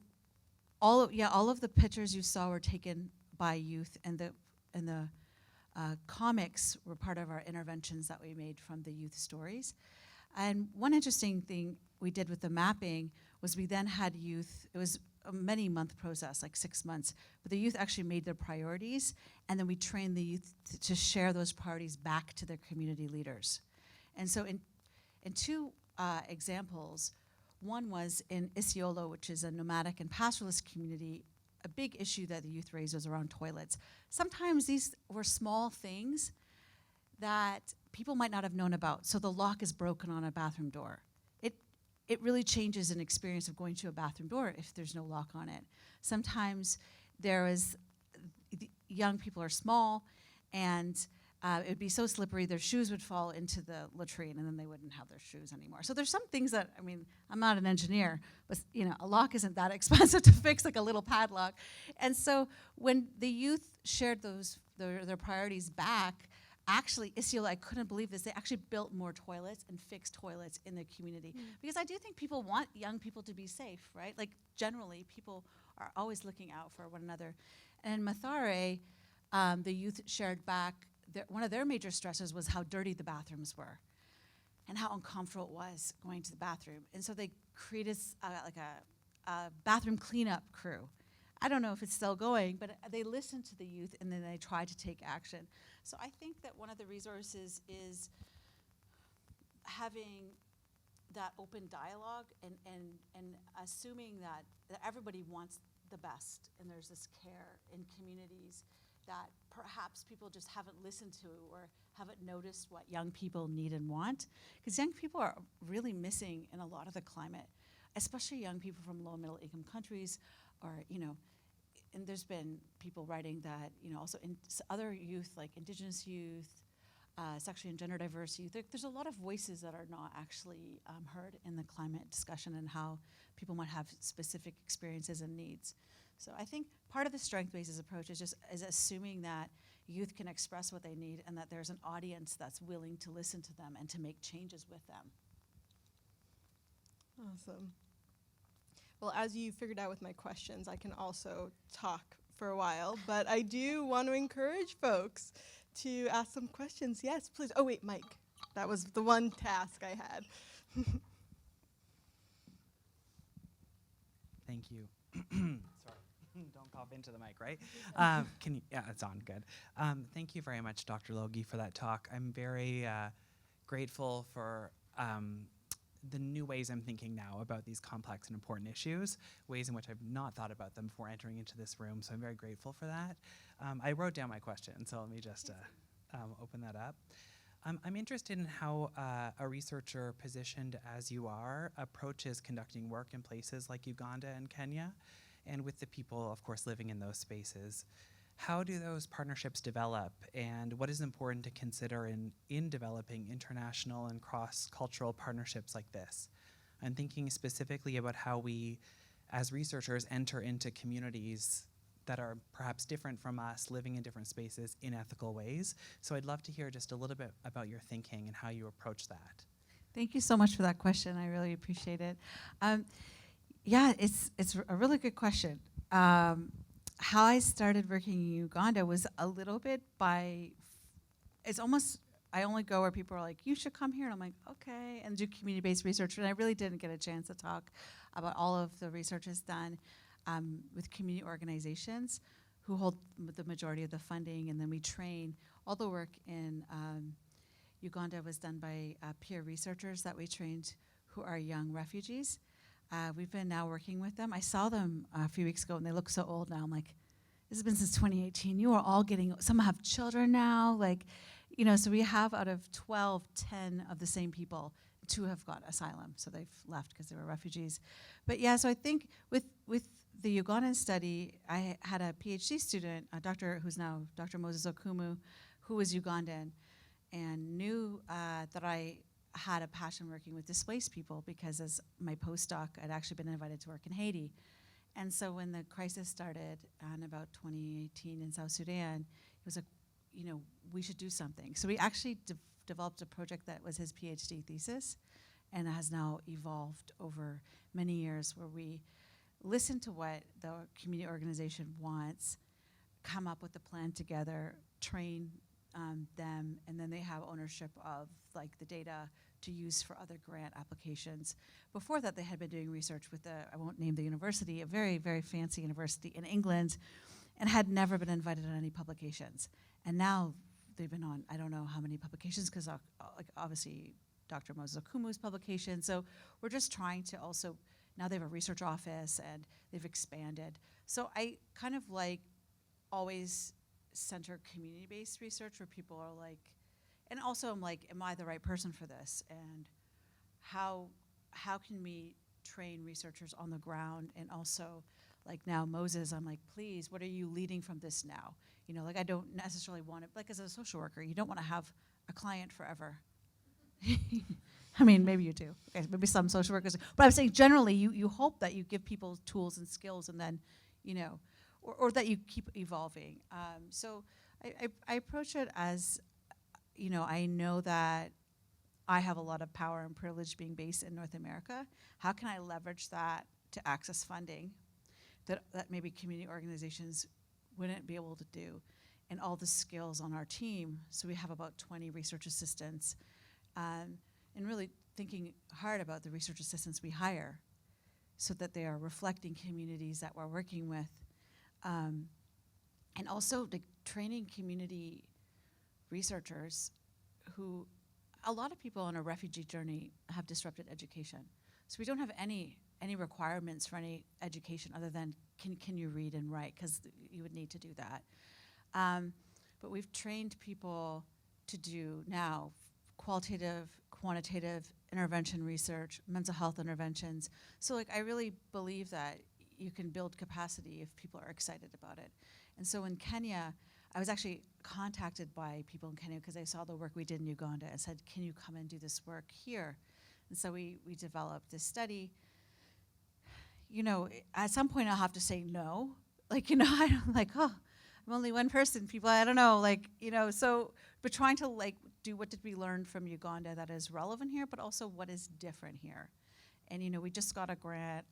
all of the pictures you saw were taken by youth, and the comics were part of our interventions that we made from the youth stories. And one interesting thing we did with the mapping was we then had youth, it was a many-month process, like 6 months, but the youth actually made their priorities, and then we trained the youth to share those priorities back to their community leaders. And so in two examples, one was in Isiolo, which is a nomadic and pastoralist community. A big issue that the youth raised was around toilets. Sometimes these were small things that people might not have known about. So the lock is broken on a bathroom door. It really changes an experience of going to a bathroom door if there's no lock on it. Sometimes young people are small, and it would be so slippery their shoes would fall into the latrine, and then they wouldn't have their shoes anymore. So there's some things that, I mean, I'm not an engineer, but a lock isn't that expensive to fix, like a little padlock. And so when the youth shared their priorities back, actually, Isiolo, I couldn't believe this, they actually built more toilets and fixed toilets in the community. Because I do think people want young people to be safe, right? Like, generally, people are always looking out for one another. And in Mathare, the youth shared back, one of their major stresses was how dirty the bathrooms were and how uncomfortable it was going to the bathroom. And so they created a bathroom cleanup crew. I don't know if it's still going, but they listened to the youth and then they tried to take action. So I think that one of the resources is having that open dialogue and assuming that everybody wants the best, and there's this care in communities that perhaps people just haven't listened to or haven't noticed what young people need and want. Because young people are really missing in a lot of the climate, especially young people from low and middle income countries, or and there's been people writing that, also in other youth, like Indigenous youth, sexually and gender diverse youth, there's a lot of voices that are not actually heard in the climate discussion and how people might have specific experiences and needs. So I think part of the strength-based approach is assuming that youth can express what they need and that there's an audience that's willing to listen to them and to make changes with them. Awesome. Well, as you figured out with my questions, I can also talk for a while, but I do want to encourage folks to ask some questions. Yes, please. Oh, wait, Mike. That was the one task I had. Thank you. Sorry, don't cough into the mic, right? Can you? Yeah, it's on. Good. Thank you very much, Dr. Logie, for that talk. I'm very grateful for the new ways I'm thinking now about these complex and important issues, ways in which I've not thought about them before entering into this room. So I'm very grateful for that. I wrote down my question, so let me just open that up. I'm interested in how a researcher positioned as you are approaches conducting work in places like Uganda and Kenya, and with the people, of course, living in those spaces. How do those partnerships develop, and what is important to consider in developing international and cross-cultural partnerships like this? I'm thinking specifically about how we, as researchers, enter into communities that are perhaps different from us, living in different spaces in ethical ways. So I'd love to hear just a little bit about your thinking and how you approach that. Thank you so much for that question. I really appreciate it. Yeah, it's a really good question. How I started working in Uganda was a little bit it's almost, I only go where people are like, you should come here. And I'm like, okay, and do community-based research. And I really didn't get a chance to talk about all of the research is done with community organizations who hold the majority of the funding. And then we train. All the work in Uganda was done by peer researchers that we trained who are young refugees. We've been now working with them. I saw them a few weeks ago, and they look so old now. I'm like, this has been since 2018. You are all some have children now. So we have out of 12, 10 of the same people. 2 have got asylum, so they've left because they were refugees. But yeah, so I think with the Ugandan study, I had a PhD student, a doctor who's now Dr. Moses Okumu, who was Ugandan, and knew that I had a passion working with displaced people because as my postdoc, I'd actually been invited to work in Haiti. And so when the crisis started in about 2018 in South Sudan, it was like, we should do something. So we actually developed a project that was his PhD thesis and has now evolved over many years where we listen to what the community organization wants, come up with a plan together, train them, and then they have ownership of the data to use for other grant applications. Before that, they had been doing research with I won't name the university, a very, very fancy university in England, and had never been invited on any publications. And now they've been on, I don't know how many publications, because obviously Dr. Moses Okumu's publication. So we're just trying to also, now they have a research office and they've expanded. So I kind of always center community-based research where people are and also I'm like, am I the right person for this? And how can we train researchers on the ground? And also, now Moses, I'm like, please, what are you leading from this now? I don't necessarily want it, as a social worker, you don't want to have a client forever. I mean, maybe you do. Okay, maybe some social workers, but I'm saying generally, you hope that you give people tools and skills, and then, or that you keep evolving. So I approach it as, I know that I have a lot of power and privilege being based in North America. How can I leverage that to access funding that maybe community organizations wouldn't be able to do, and all the skills on our team? So we have about 20 research assistants, and really thinking hard about the research assistants we hire so that they are reflecting communities that we're working with, and also training community researchers who, a lot of people on a refugee journey have disrupted education. So we don't have any requirements for any education other than can you read and write, because you would need to do that. But we've trained people to do now qualitative, quantitative intervention research, mental health interventions. So I really believe that, you can build capacity if people are excited about it. And so in Kenya, I was actually contacted by people in Kenya because I saw the work we did in Uganda and said, can you come and do this work here? And so we developed this study. You know, at some point I'll have to say no. Like, you know, I'm like, oh, I'm only one person, people, I don't know, like, you know, so, but trying to like do what did we learn from Uganda that is relevant here, but also what is different here. And, you know, we just got a grant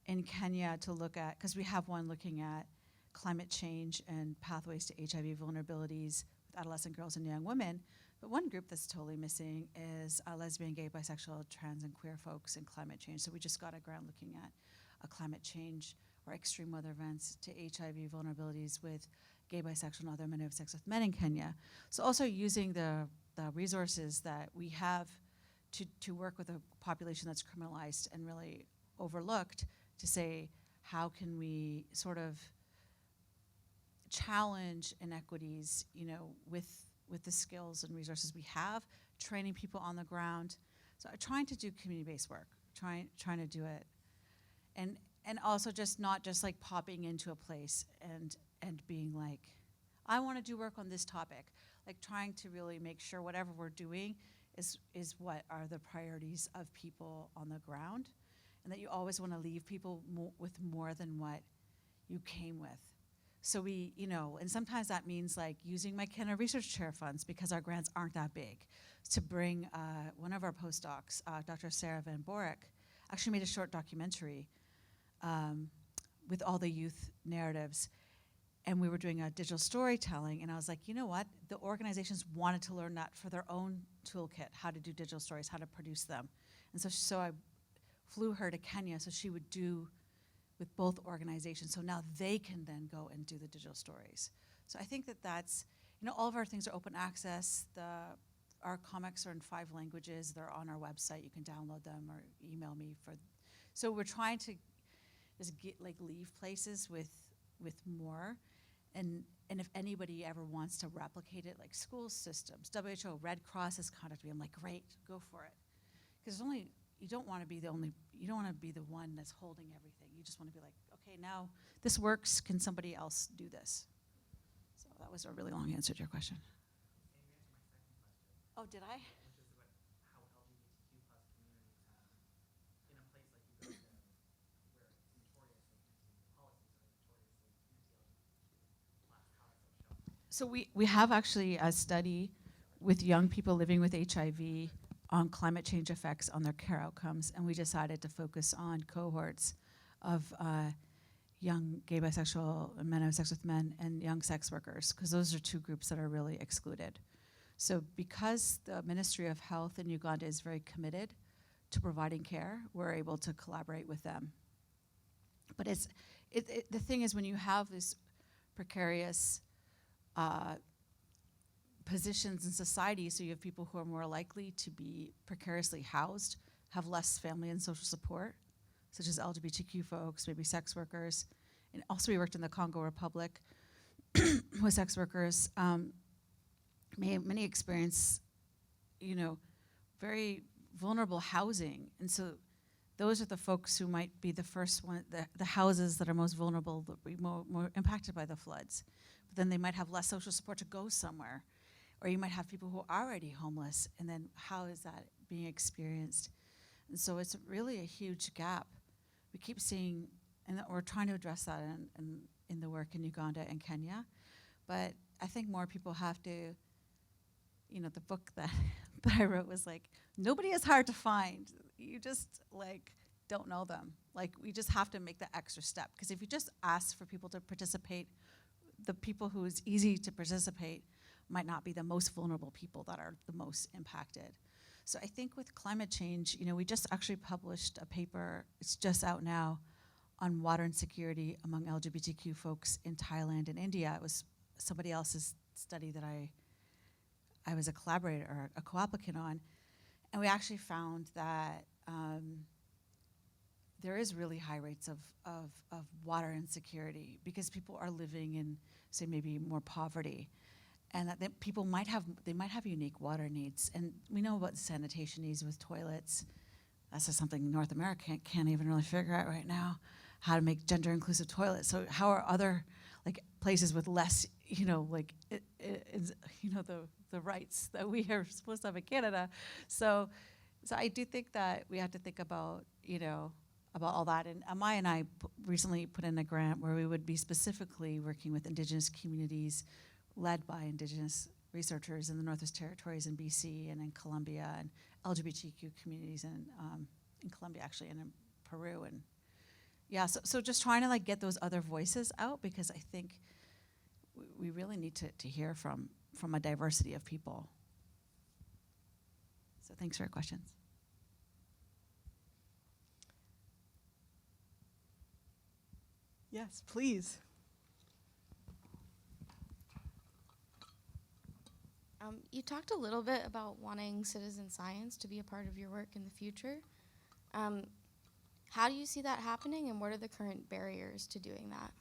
in Kenya to look at, because we have one looking at climate change and pathways to HIV vulnerabilities with adolescent girls and young women. But one group that's totally missing is lesbian, gay, bisexual, trans, and queer folks in climate change. So we just got a grant looking at climate change or extreme weather events to HIV vulnerabilities with gay, bisexual, and other men who have sex with men in Kenya. So also using the resources that we have to work with a population that's criminalized and really overlooked to say, how can we sort of challenge inequities, you know, with the skills and resources we have, training people on the ground. So trying to do community-based work, trying to do it. And also just not just like popping into a place and being like, I want to do work on this topic. Like trying to really make sure whatever we're doing is what are the priorities of people on the ground, and that you always want to leave people with more than what you came with. So we, you know, and sometimes that means like using my Kenner Research Chair funds because our grants aren't that big, to bring one of our postdocs, Dr. Sarah Van Borick, actually made a short documentary with all the youth narratives. And we were doing a digital storytelling, and I was like, you know what? The organizations wanted to learn that for their own toolkit, how to do digital stories, how to produce them. And so I flew her to Kenya so she would do with both organizations, so now they can then go and do the digital stories. So I think that's, you know, all of our things are open access. Our comics are in 5 languages. They're on our website. You can download them or email me for. So we're trying to just leave places with more. And if anybody ever wants to replicate it, like school systems, WHO, Red Cross has contacted me. I'm like, great, go for it. Because you don't want to be the one that's holding everything. You just want to be like, okay, now this works. Can somebody else do this? So that was a really long answer to your question. Oh, did I? So we have actually a study with young people living with HIV on climate change effects on their care outcomes, and we decided to focus on cohorts of young gay, bisexual, and men who have sex with men, and young sex workers, because those are 2 groups that are really excluded. So because the Ministry of Health in Uganda is very committed to providing care, we're able to collaborate with them. But the thing is, when you have this precarious positions in society, so you have people who are more likely to be precariously housed, have less family and social support, such as LGBTQ folks, maybe sex workers. And also we worked in the Congo Republic with sex workers. Many experience, you know, very vulnerable housing. And so those are the folks who might be the first one, the houses that are most vulnerable, that be more impacted by the floods. But then they might have less social support to go somewhere. Or you might have people who are already homeless, and then how is that being experienced? And so it's really a huge gap. We keep seeing, and we're trying to address that in the work in Uganda and Kenya. But I think more people have to, you know, the book that I wrote was like, nobody is hard to find. You just like don't know them. Like we just have to make the extra step. Because if you just ask for people to participate, the people who is easy to participate might not be the most vulnerable people that are the most impacted. So I think with climate change, you know, we just actually published a paper, it's just out now, on water insecurity among LGBTQ folks in Thailand and India. It was somebody else's study that I was a collaborator or a co-applicant on. And we actually found that there is really high rates of water insecurity because people are living in, say, maybe more poverty. And that people might have unique water needs. And we know about sanitation needs with toilets, That's just something North America can't even really figure out right now, how to make gender inclusive toilets. So how are other like places with less, the rights that we are supposed to have in Canada? So I do think that we have to think about, about all that. And Amaya and I recently put in a grant where we would be specifically working with Indigenous communities led by Indigenous researchers in the Northwest Territories in BC and in Colombia, and LGBTQ communities in Colombia actually, and in Peru. And yeah, so just trying to like get those other voices out, because I think we really need to hear from a diversity of people. So thanks for your questions. Yes, please. You talked a little bit about wanting citizen science to be a part of your work in the future. How do you see that happening, and what are the current barriers to doing that?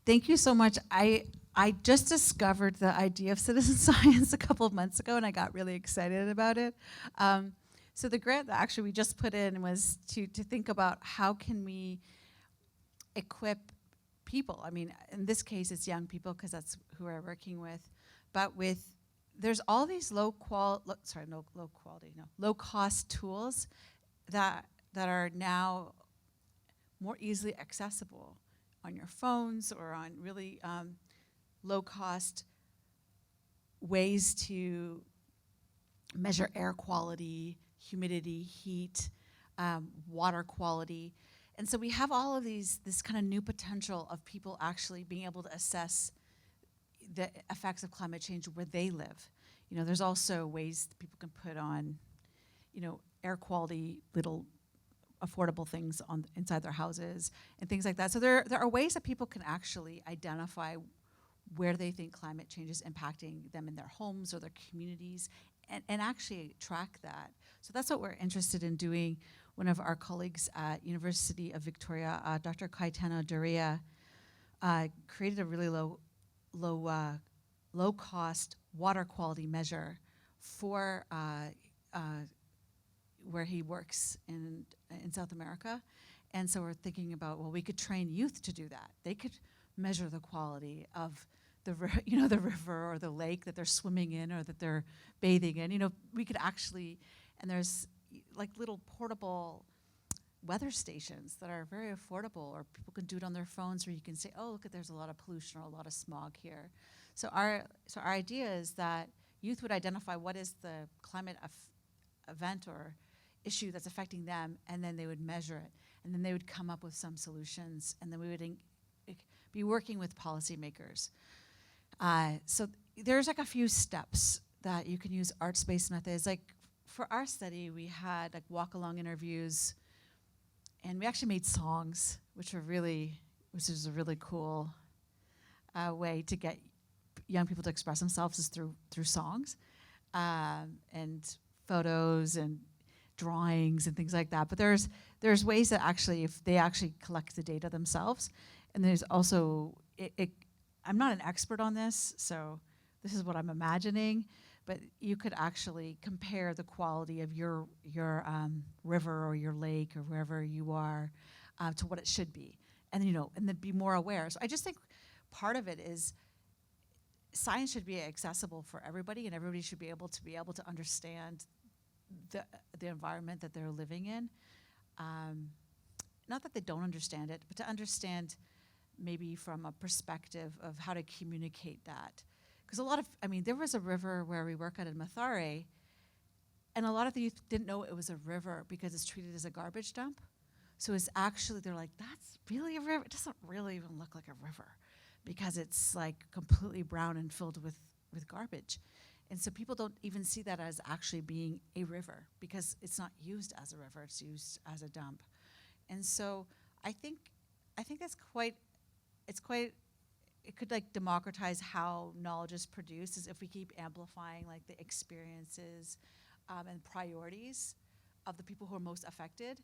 Thank you so much. I just discovered the idea of citizen science a couple of months ago, and I got really excited about it. So the grant that actually we just put in was to think about how can we equip people. I mean, in this case, it's young people because that's who we're working with. But there's all these low cost tools that are now more easily accessible on your phones, or on really low cost ways to measure air quality, humidity, heat, water quality. And so we have all of this kind of new potential of people actually being able to assess the effects of climate change where they live. There's also ways that people can put on, air quality, little affordable things inside their houses and things like that. So there are ways that people can actually identify where they think climate change is impacting them in their homes or their communities, and actually track that. So that's what we're interested in doing. One of our colleagues at University of Victoria, Dr. Caetano Doria, created a really low cost water quality measure for where he works in South America. And so we're thinking about, well, we could train youth to do that. They could measure the quality of the river or the lake that they're swimming in or that they're bathing in. We could actually, and there's like little portable weather stations that are very affordable, or people can do it on their phones, where you can say, oh, look, there's a lot of pollution or a lot of smog here. So our idea is that youth would identify what is the climate event or issue that's affecting them, and then they would measure it, and then they would come up with some solutions, and then we would be working with policymakers. So there's like a few steps that you can use arts-based methods. Like for our study, we had like walk-along interviews, and we actually made songs, which is a really cool way to get young people to express themselves, is through songs, and photos and drawings and things like that. But there's ways that actually, if they actually collect the data themselves, and there's also, I'm not an expert on this, so this is what I'm imagining, but you could actually compare the quality of your river or your lake or wherever you are to what it should be, and then be more aware. So I just think part of it is science should be accessible for everybody, and everybody should be able to understand the environment that they're living in. Not that they don't understand it, but to understand maybe from a perspective of how to communicate that. Because there was a river where we work at in Mathare, and a lot of the youth didn't know it was a river because it's treated as a garbage dump. So it's actually, they're like, that's really a river? It doesn't really even look like a river because it's like completely brown and filled with garbage. And so people don't even see that as actually being a river because it's not used as a river, it's used as a dump. And so I think that's it could like democratize how knowledge is produced, is if we keep amplifying like the experiences and priorities of the people who are most affected.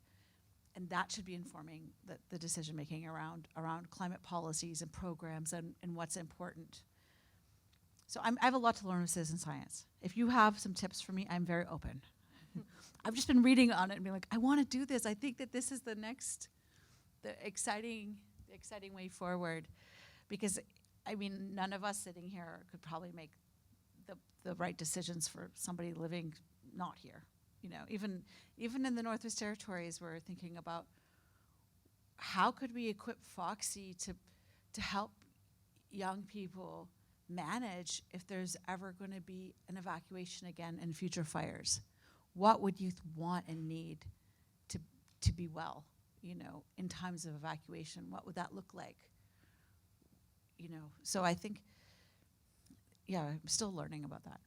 And that should be informing the decision making around climate policies and programs and what's important. So I have a lot to learn with citizen science. If you have some tips for me, I'm very open. I've just been reading on it and being like, I want to do this. I think that this is the exciting way forward. Because, I mean, none of us sitting here could probably make the right decisions for somebody living not here. You know, even in the Northwest Territories, we're thinking about how could we equip Foxy to help young people manage if there's ever going to be an evacuation again in future fires. What would youth want and need to be well, you know, in times of evacuation? What would that look like? You know, so I think, yeah, I'm still learning about that.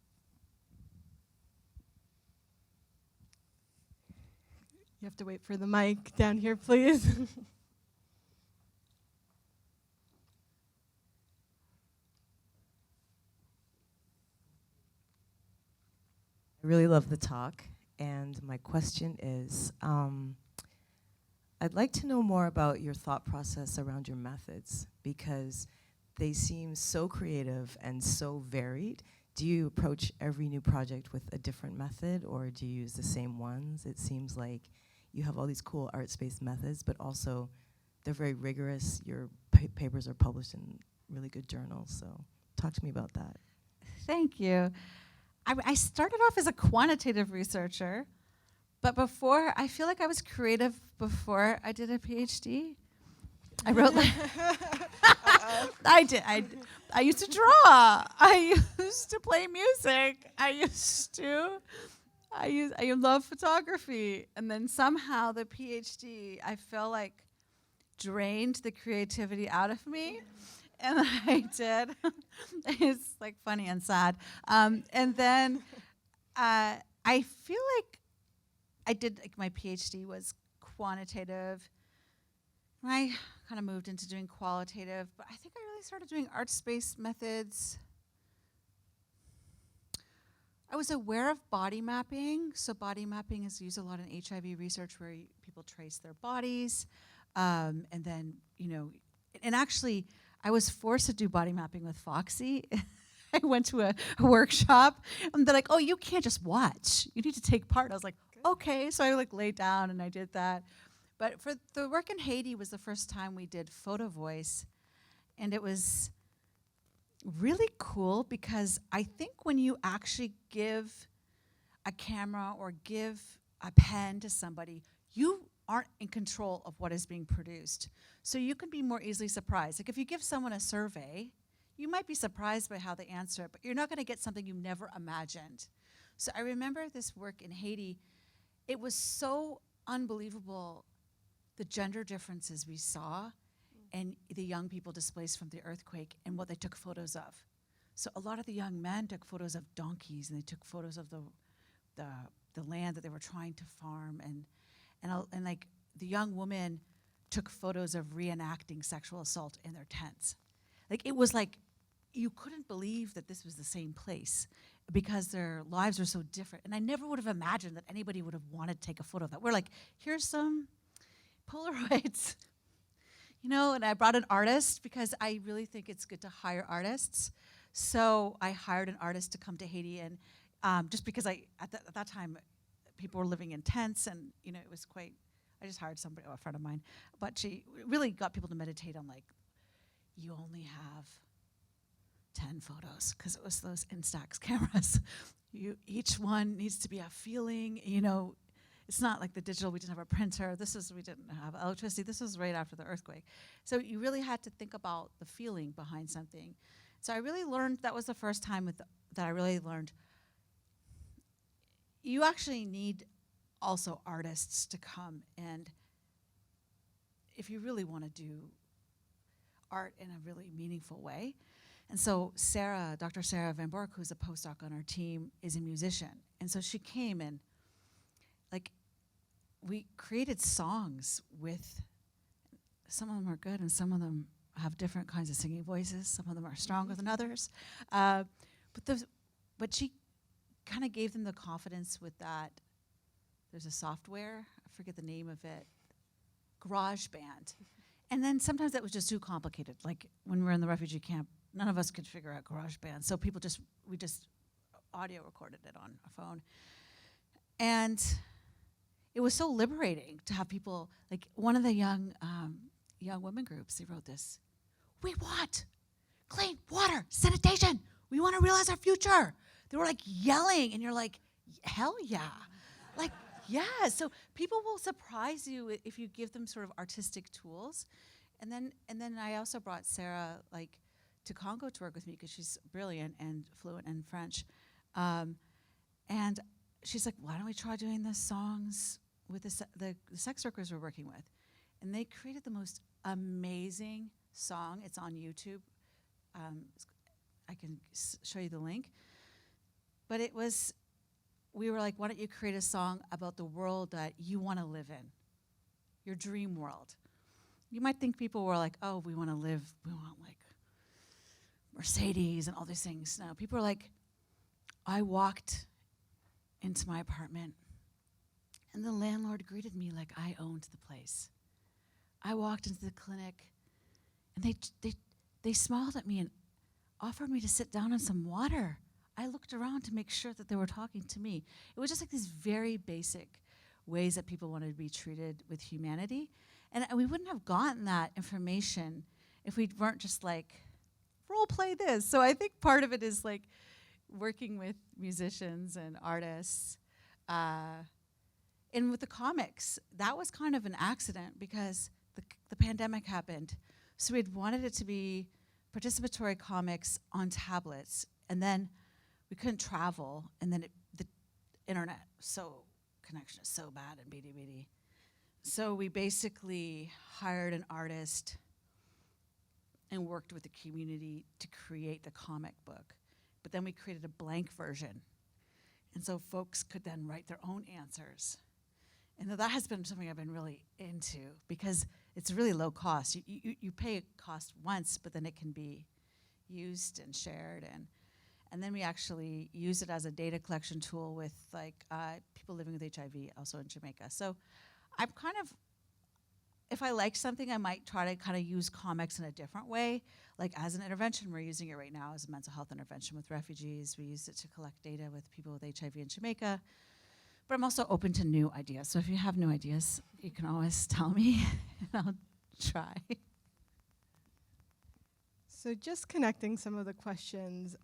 You have to wait for the mic down here, please. I really love the talk, and my question is, I'd like to know more about your thought process around your methods, because they seem so creative and so varied. Do you approach every new project with a different method, or do you use the same ones? It seems like you have all these cool arts-based methods, but also they're very rigorous. Your papers are published in really good journals, so talk to me about that. Thank you. I started off as a quantitative researcher, but I feel like I was creative before I did a PhD. I wrote I used to draw. I used to play music. I love photography. And then somehow the PhD, I feel like drained the creativity out of me. And I did. It's like funny and sad. And then I feel like I did, like, my PhD was quantitative. And I kind of moved into doing qualitative, but I think I really started doing arts-based methods. I was aware of body mapping. So body mapping is used a lot in HIV research, where people trace their bodies. And then, you know, and actually, I was forced to do body mapping with Foxy. I went to a workshop, and they're like, "Oh, you can't just watch. You need to take part." I was like, "Okay." So I laid down and I did that. But for the work in Haiti was the first time we did photo voice, and it was really cool because I think when you actually give a camera or give a pen to somebody, you aren't in control of what is being produced. So you can be more easily surprised. Like if you give someone a survey, you might be surprised by how they answer it, but you're not going to get something you never imagined. So I remember this work in Haiti. It was so unbelievable, the gender differences we saw and the young people displaced from the earthquake and what they took photos of. So a lot of the young men took photos of donkeys, and they took photos of the land that they were trying to farm, and like the young women took photos of reenacting sexual assault in their tents. Like it was like you couldn't believe that this was the same place because their lives are so different. And I never would have imagined that anybody would have wanted to take a photo of that. We're like, here's some Polaroids, you know, and I brought an artist because I really think it's good to hire artists. So I hired an artist to come to Haiti, and just because at that time, people were living in tents, and you know it was quite. I just hired somebody, a friend of mine, but she really got people to meditate on like, you only have 10 photos, because it was those Instax cameras. Each one needs to be a feeling. You know, it's not like the digital. We didn't have a printer. We didn't have electricity. This was right after the earthquake, so you really had to think about the feeling behind something. So I really learned, that was the first time that I really learned you actually need also artists to come, and if you really want to do art in a really meaningful way. And so Dr. Sarah Van Bork, who's a postdoc on our team, is a musician. And so she came, and like we created songs with, some of them are good and some of them have different kinds of singing voices. Some of them are stronger than others. But she kind of gave them the confidence with that. There's a software, I forget the name of it, GarageBand. And then sometimes that was just too complicated. Like when we were in the refugee camp, none of us could figure out GarageBand. So we just audio recorded it on a phone. And it was so liberating to have people, like one of the young women groups, they wrote this, "We want clean water, sanitation. We want to realize our future." They were like yelling, and you're like, hell yeah. Like, yeah. So people will surprise you if you give them sort of artistic tools. And then I also brought Sarah like to Congo to work with me because she's brilliant and fluent in French. And she's like, why don't we try doing the songs with the sex workers we're working with? And they created the most amazing song. It's on YouTube. I can show you the link. But we were like, why don't you create a song about the world that you want to live in, your dream world? You might think people were like, oh, we want like Mercedes and all these things. No, people are like, I walked into my apartment and the landlord greeted me like I owned the place. I walked into the clinic and they smiled at me and offered me to sit down on some water. I looked around to make sure that they were talking to me. It was just like these very basic ways that people wanted to be treated with humanity. And we wouldn't have gotten that information if we weren't just like, role play this. So I think part of it is like working with musicians and artists. And with the comics, that was kind of an accident because the pandemic happened. So we'd wanted it to be participatory comics on tablets. And then we couldn't travel. And then the internet, connection is so bad in BD. So we basically hired an artist and worked with the community to create the comic book. But then we created a blank version. And so folks could then write their own answers. And that has been something I've been really into because it's really low cost. You pay a cost once, but then it can be used and shared. And then we actually use it as a data collection tool with like people living with HIV also in Jamaica. So I'm kind of, if I like something, I might try to kind of use comics in a different way. Like as an intervention, we're using it right now as a mental health intervention with refugees. We used it to collect data with people with HIV in Jamaica. But I'm also open to new ideas. So if you have new ideas, you can always tell me and I'll try. So just connecting some of the questions.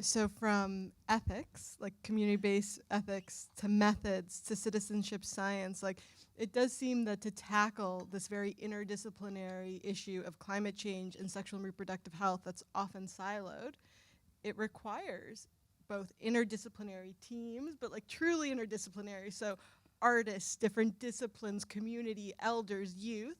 So from ethics, like community-based ethics, to methods, to citizenship science, like it does seem that to tackle this very interdisciplinary issue of climate change and sexual and reproductive health that's often siloed, it requires both interdisciplinary teams, but like truly interdisciplinary. So artists, different disciplines, community, elders, youth,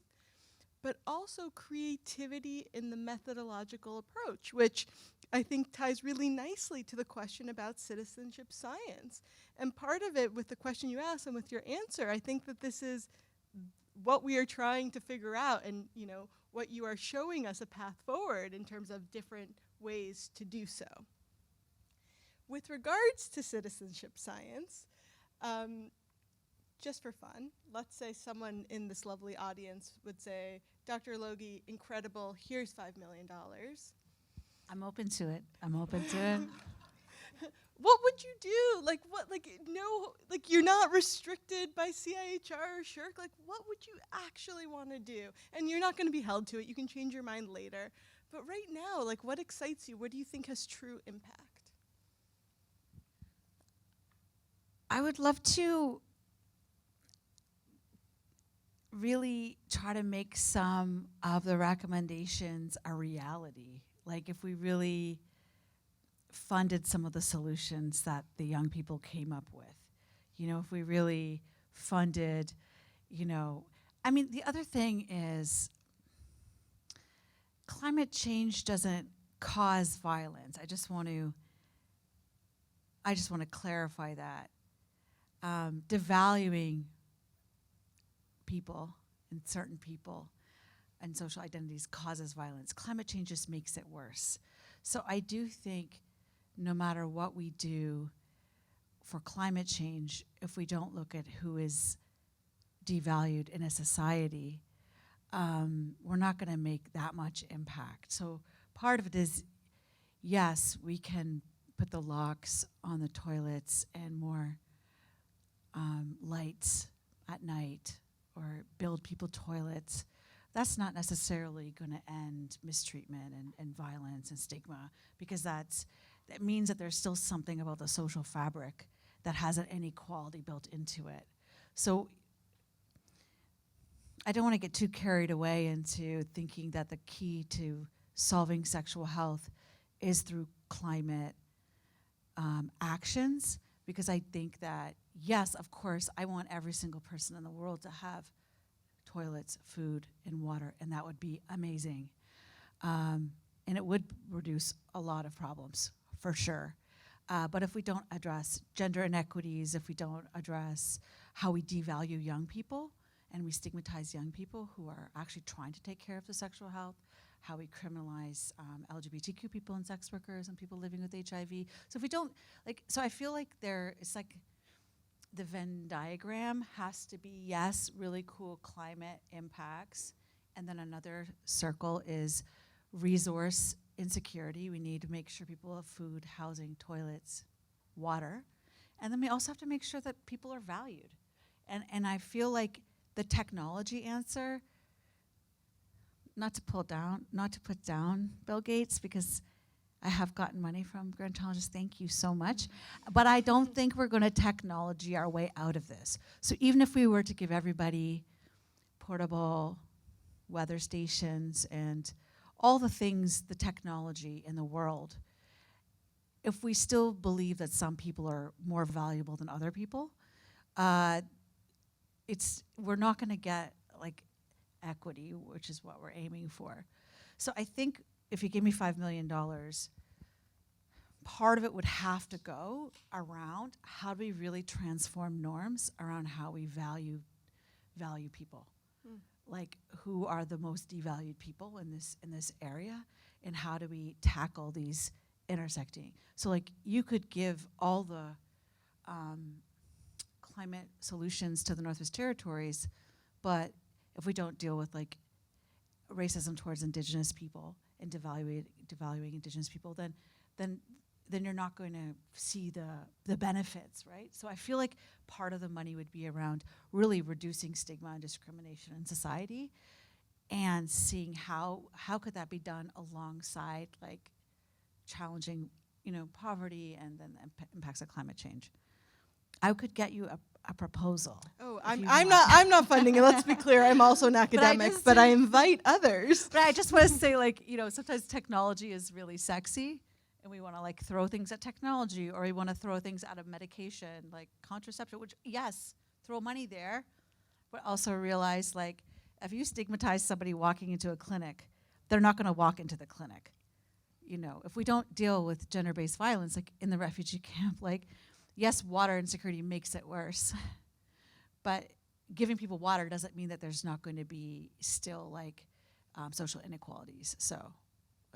but also creativity in the methodological approach, which I think ties really nicely to the question about citizenship science. And part of it with the question you asked and with your answer, I think that this is what we are trying to figure out and what you are showing us a path forward in terms of different ways to do so. With regards to citizenship science, just for fun, let's say someone in this lovely audience would say, Dr. Logie, incredible, here's $5 million. I'm open to it. What would you do? You're not restricted by CIHR or SHRC. Like, what would you actually want to do? And you're not going to be held to it. You can change your mind later. But right now, like, what excites you? What do you think has true impact? I would love to really try to make some of the recommendations a reality. Like if we really funded some of the solutions that the young people came up with. If we really funded, the other thing is climate change doesn't cause violence. I just want to clarify that. Devaluing people and certain people and social identities causes violence. Climate change just makes it worse. So I do think no matter what we do for climate change, if we don't look at who is devalued in a society, we're not going to make that much impact. So part of it is yes, we can put the locks on the toilets and more lights at night or build people toilets. That's not necessarily going to end mistreatment and violence and stigma, because that means that there's still something about the social fabric that has an inequality built into it. So I don't want to get too carried away into thinking that the key to solving sexual health is through climate actions, because I think that, yes, of course, I want every single person in the world to have toilets, food, and water, and that would be amazing. And it would reduce a lot of problems, for sure. But if we don't address gender inequities, if we don't address how we devalue young people and we stigmatize young people who are actually trying to take care of their sexual health, how we criminalize LGBTQ people and sex workers and people living with HIV. So if we don't, so I feel like it's like the Venn diagram has to be, yes, really cool climate impacts, and then another circle is resource insecurity. We need to make sure people have food, housing, toilets, water. And then we also have to make sure that people are valued. And I feel like the technology answer, not to put down Bill Gates, because I have gotten money from Grand Challenges, thank you so much. But I don't think we're gonna technology our way out of this. So even if we were to give everybody portable weather stations and all the things, the technology in the world, if we still believe that some people are more valuable than other people, we're not gonna get like equity, which is what we're aiming for. So I think if you give me $5 million, part of it would have to go around how do we really transform norms around how we value people. Like, who are the most devalued people in this area, and how do we tackle these intersecting? So like, you could give all the climate solutions to the Northwest Territories, but if we don't deal with like racism towards Indigenous people and devaluing Indigenous people, then you're not going to see the benefits, right? So I feel like part of the money would be around really reducing stigma and discrimination in society, and seeing how could that be done alongside like challenging, poverty and then the impacts of climate change. I could get you a proposal. Oh, I'm not funding it. Let's be clear. I'm also an academic, but I invite others. But I just want to say, like, sometimes technology is really sexy, and we want to like throw things at technology, or we want to throw things out of medication, like contraception, which, yes, throw money there, but also realize, like, if you stigmatize somebody walking into a clinic, they're not going to walk into the clinic. If we don't deal with gender-based violence, like in the refugee camp, like, yes, water insecurity makes it worse, but giving people water doesn't mean that there's not going to be still like social inequalities. So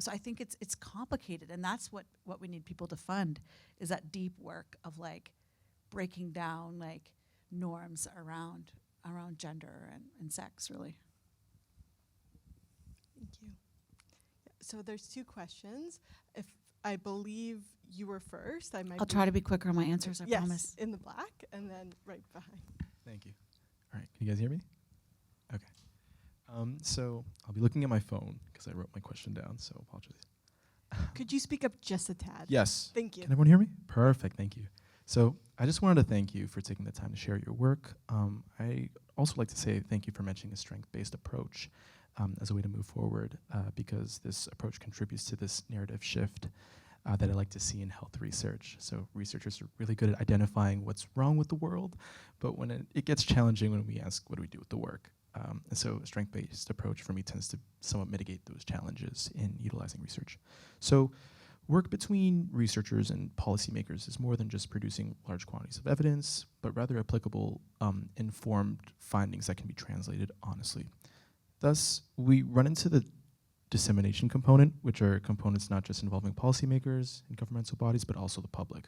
I think it's complicated, and that's what we need people to fund, is that deep work of like breaking down like norms around gender and sex, really. Thank you. So there's two questions. If I believe you were first, I'll try to be quicker on my answers, I promise. In the black, and then right behind. Thank you. All right, can you guys hear me? Okay. So I'll be looking at my phone because I wrote my question down, so apologies. Could you speak up just a tad? Yes. Thank you. Can everyone hear me? Perfect, thank you. So I just wanted to thank you for taking the time to share your work. I also like to say thank you for mentioning a strength-based approach as a way to move forward, because this approach contributes to this narrative shift that I like to see in health research. So researchers are really good at identifying what's wrong with the world, but when it gets challenging when we ask, what do we do with the work? And so a strength-based approach for me tends to somewhat mitigate those challenges in utilizing research. So work between researchers and policymakers is more than just producing large quantities of evidence, but rather applicable, informed findings that can be translated honestly. Thus, we run into the dissemination component, which are components not just involving policymakers and governmental bodies, but also the public.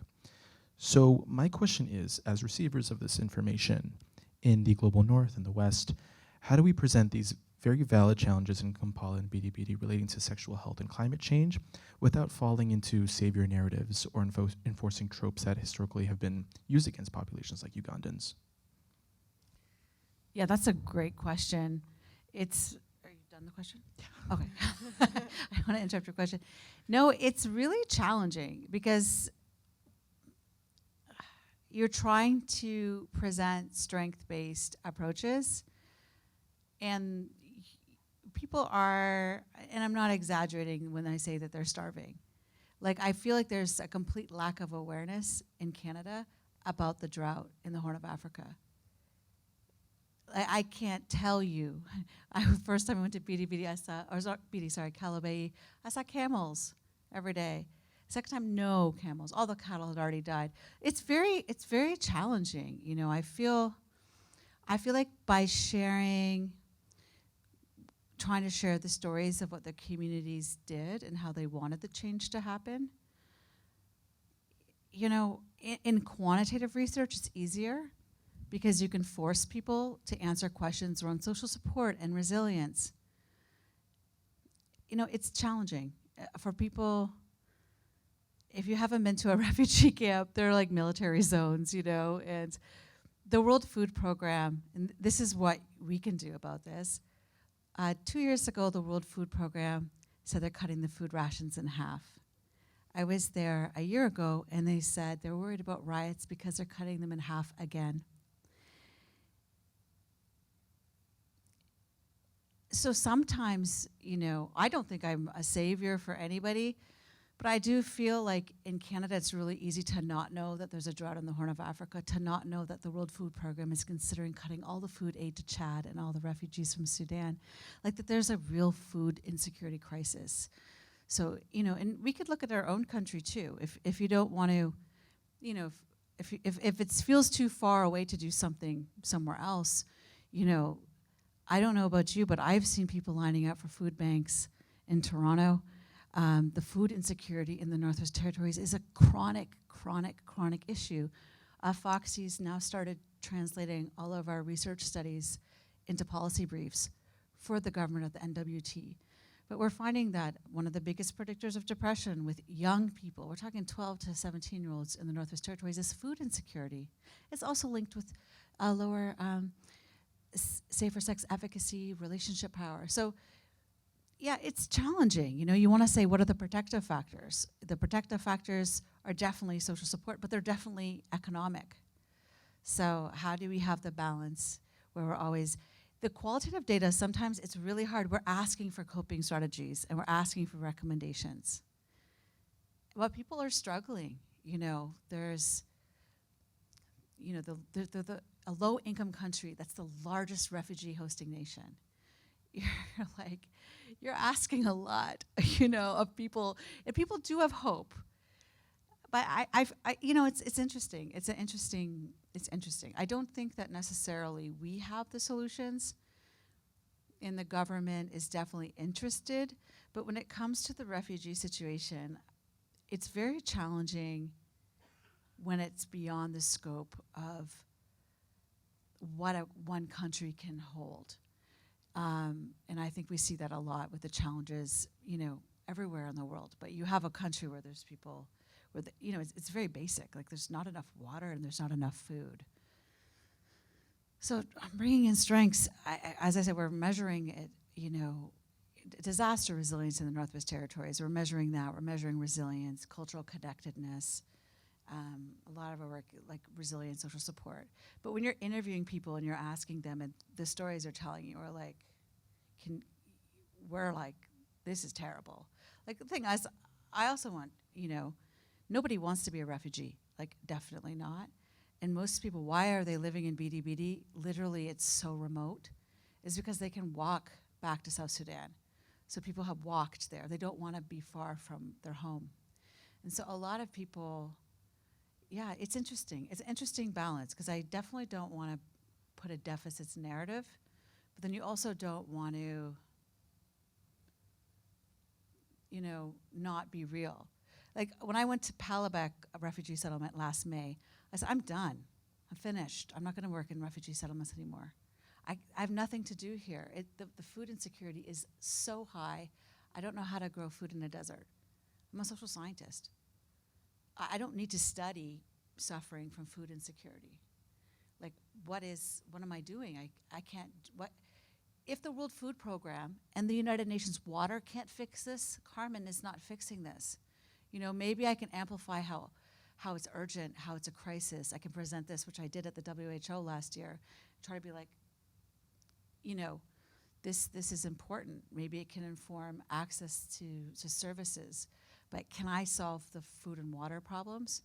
So my question is, as receivers of this information in the global north and the west, how do we present these very valid challenges in Kampala and Bidi relating to sexual health and climate change without falling into savior narratives or enforcing tropes that historically have been used against populations like Ugandans? Yeah, that's a great question. Are you done the question? Yeah. Okay. I want to interrupt your question. No, it's really challenging because you're trying to present strength-based approaches, and people are, and I'm not exaggerating when I say that they're starving. Like, I feel like there's a complete lack of awareness in Canada about the drought in the Horn of Africa. I can't tell you. First time I went to Calabai, I saw camels every day. Second time, no camels. All the cattle had already died. It's very challenging. You know, I feel like by trying to share the stories of what the communities did and how they wanted the change to happen. You know, in quantitative research, it's easier because you can force people to answer questions around social support and resilience. You know, it's challenging for people. If you haven't been to a refugee camp, they're like military zones, you know, and the World Food Program, and this is what we can do about this. 2 years ago, the World Food Program said they're cutting the food rations in half. I was there a year ago, and they said they're worried about riots because they're cutting them in half again. So sometimes, you know, I don't think I'm a savior for anybody, but I do feel like in Canada it's really easy to not know that there's a drought in the Horn of Africa, to not know that the World Food Program is considering cutting all the food aid to Chad and all the refugees from Sudan, like that there's a real food insecurity crisis. So, you know, and we could look at our own country too. If you don't want to, you know, if it feels too far away to do something somewhere else, you know, I don't know about you, but I've seen people lining up for food banks in Toronto. The food insecurity in the Northwest Territories is a chronic issue. Foxy's now started translating all of our research studies into policy briefs for the government of the NWT. But we're finding that one of the biggest predictors of depression with young people, we're talking 12 to 17-year-olds in the Northwest Territories, is food insecurity. It's also linked with lower safer sex efficacy, relationship power. So yeah, it's challenging. You know, you want to say, what are the protective factors? The protective factors are definitely social support, but they're definitely economic. So how do we have the balance where we're always, the qualitative data, sometimes it's really hard. We're asking for coping strategies and we're asking for recommendations. But people are struggling. You know, there's, you know, a low-income country that's the largest refugee hosting nation. You're like, you're asking a lot, you know, of people, and people do have hope. But I you know, it's interesting. It's interesting. I don't think that necessarily we have the solutions, and the government is definitely interested. But when it comes to the refugee situation, it's very challenging when it's beyond the scope of what one country can hold. And I think we see that a lot with the challenges, you know, everywhere in the world. But you have a country where there's people, where you know, it's very basic. Like there's not enough water and there's not enough food. So bringing in strengths, as I said, we're measuring it, you know, disaster resilience in the Northwest Territories. We're measuring that. We're measuring resilience, cultural connectedness. A lot of our work, like resilience, social support. But when you're interviewing people and you're asking them, and the stories they're telling you are like, we're like, this is terrible. Like the thing is, I also want, you know, nobody wants to be a refugee, like definitely not. And most people, why are they living in Bidi? Literally, it's so remote, is because they can walk back to South Sudan. So people have walked there. They don't want to be far from their home. And so a lot of people, yeah, it's interesting. It's an interesting balance, because I definitely don't want to put a deficits narrative, but then you also don't want to, you know, not be real. Like when I went to Palabek, a refugee settlement last May, I said, I'm done. I'm finished. I'm not going to work in refugee settlements anymore. I have nothing to do here. The food insecurity is so high. I don't know how to grow food in a desert. I'm a social scientist. I don't need to study suffering from food insecurity. Like, what am I doing? I can't, if the World Food Program and the United Nations Water can't fix this, Carmen is not fixing this. You know, maybe I can amplify how it's urgent, how it's a crisis. I can present this, which I did at the WHO last year, try to be like, you know, this is important. Maybe it can inform access to services. But can I solve the food and water problems?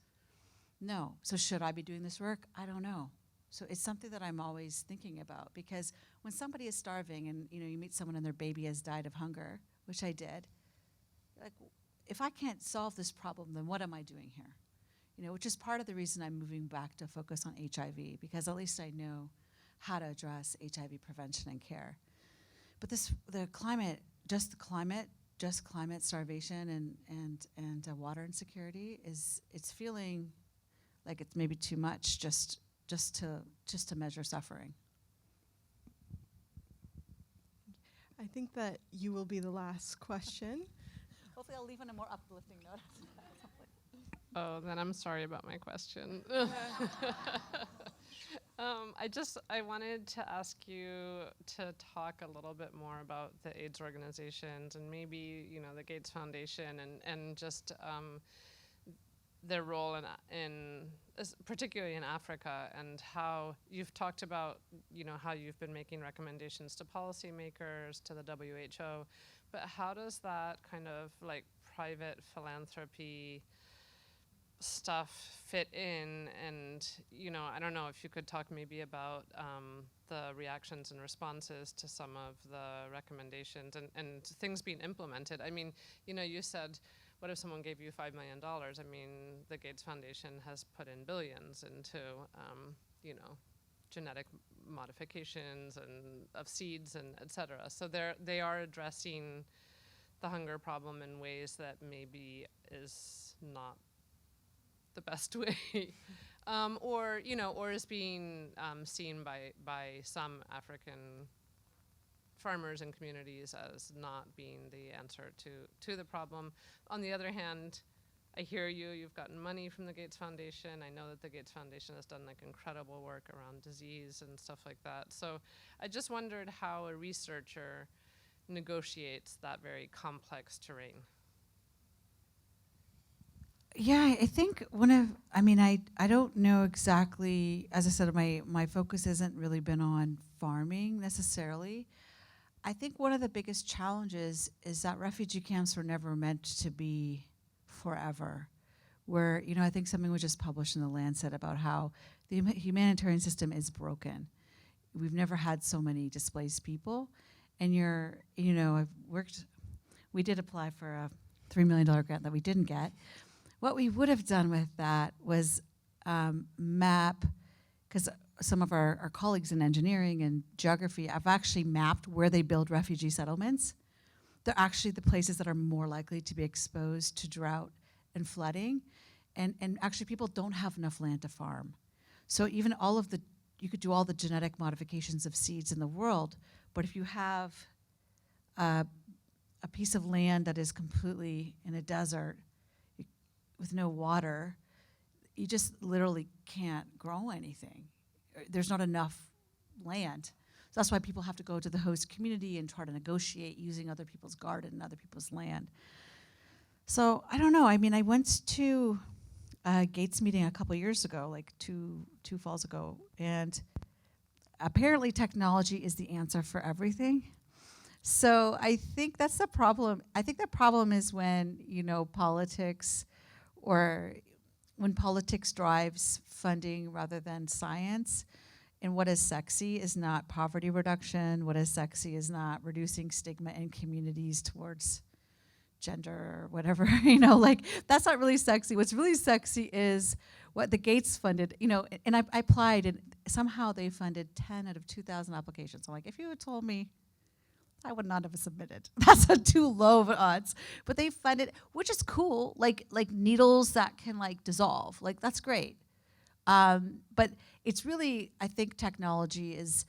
No. So should I be doing this work? I don't know. So it's something that I'm always thinking about, because when somebody is starving and, you know, you meet someone and their baby has died of hunger, which I did, like, if I can't solve this problem, then what am I doing here? You know, which is part of the reason I'm moving back to focus on HIV, because at least I know how to address HIV prevention and care. But the climate starvation and water insecurity it's feeling like it's maybe too much just to measure suffering. I think that you will be the last question. Hopefully I'll leave on a more uplifting note. Oh, then I'm sorry about my question. I wanted to ask you to talk a little bit more about the AIDS organizations and maybe, you know, the Gates Foundation and just their role particularly in Africa, and how you've talked about, you know, how you've been making recommendations to policymakers, to the WHO, but how does that kind of like private philanthropy stuff fit in? And, you know, I don't know if you could talk maybe about the reactions and responses to some of the recommendations and things being implemented. I mean, you know, you said, what if someone gave you $5 million? I mean, the Gates Foundation has put in billions into, you know, genetic modifications and of seeds and et cetera. So they are addressing the hunger problem in ways that maybe is not the best way, or, you know, or is being seen by some African farmers and communities as not being the answer to the problem. On the other hand, I hear you've gotten money from the Gates Foundation. I know that the Gates Foundation has done like incredible work around disease and stuff like that. So I just wondered how a researcher negotiates that very complex terrain. Yeah, I think I don't know exactly, as I said, my focus hasn't really been on farming necessarily. I think one of the biggest challenges is that refugee camps were never meant to be forever. Where, you know, I think something was just published in the Lancet about how the humanitarian system is broken. We've never had so many displaced people. And we did apply for a $3 million grant that we didn't get. What we would have done with that was map, because some of our colleagues in engineering and geography have actually mapped where they build refugee settlements. They're actually the places that are more likely to be exposed to drought and flooding. And actually people don't have enough land to farm. So even you could do all the genetic modifications of seeds in the world, but if you have a piece of land that is completely in a desert with no water, you just literally can't grow anything. There's not enough land. So that's why people have to go to the host community and try to negotiate using other people's garden and other people's land. So I don't know. I mean, I went to a Gates meeting a couple years ago, like two falls ago, and apparently technology is the answer for everything. So I think that's the problem. I think the problem is when, you know, politics drives funding rather than science, and what is sexy is not poverty reduction, what is sexy is not reducing stigma in communities towards gender or whatever, you know, like that's not really sexy. What's really sexy is what the Gates funded, you know, and I applied and somehow they funded 10 out of 2,000 applications. I'm like, if you had told me, I would not have submitted. That's a too low of odds. But they funded, which is cool, like needles that can like dissolve. Like that's great. But it's really, I think technology is,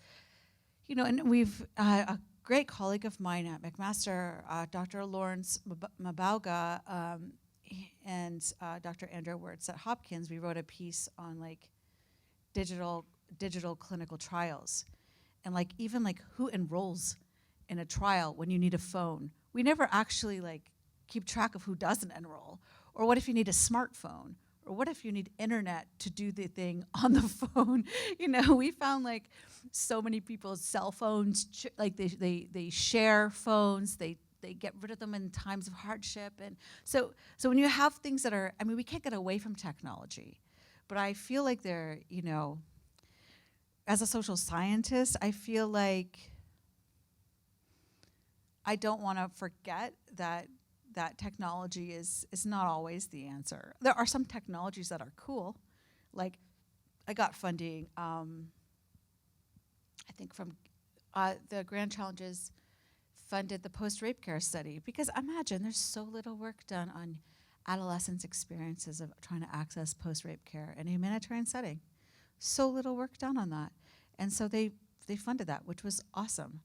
And we've a great colleague of mine at McMaster, Dr. Lawrence Mabauga, and Dr. Andrew Wirtz at Hopkins. We wrote a piece on like digital clinical trials, and like even like who enrolls in a trial when you need a phone. We never actually like keep track of who doesn't enroll, or what if you need a smartphone, or what if you need internet to do the thing on the phone. We found like so many people's cell phones, like they share phones, they get rid of them in times of hardship. And so when you have things that are, we can't get away from technology, but I feel like they're, as a social scientist, I feel like I don't want to forget that technology is not always the answer. There are some technologies that are cool. Like I got funding, I think from the Grand Challenges funded the post-rape care study, because imagine there's so little work done on adolescents' experiences of trying to access post-rape care in a humanitarian setting. So little work done on that. And so they funded that, which was awesome.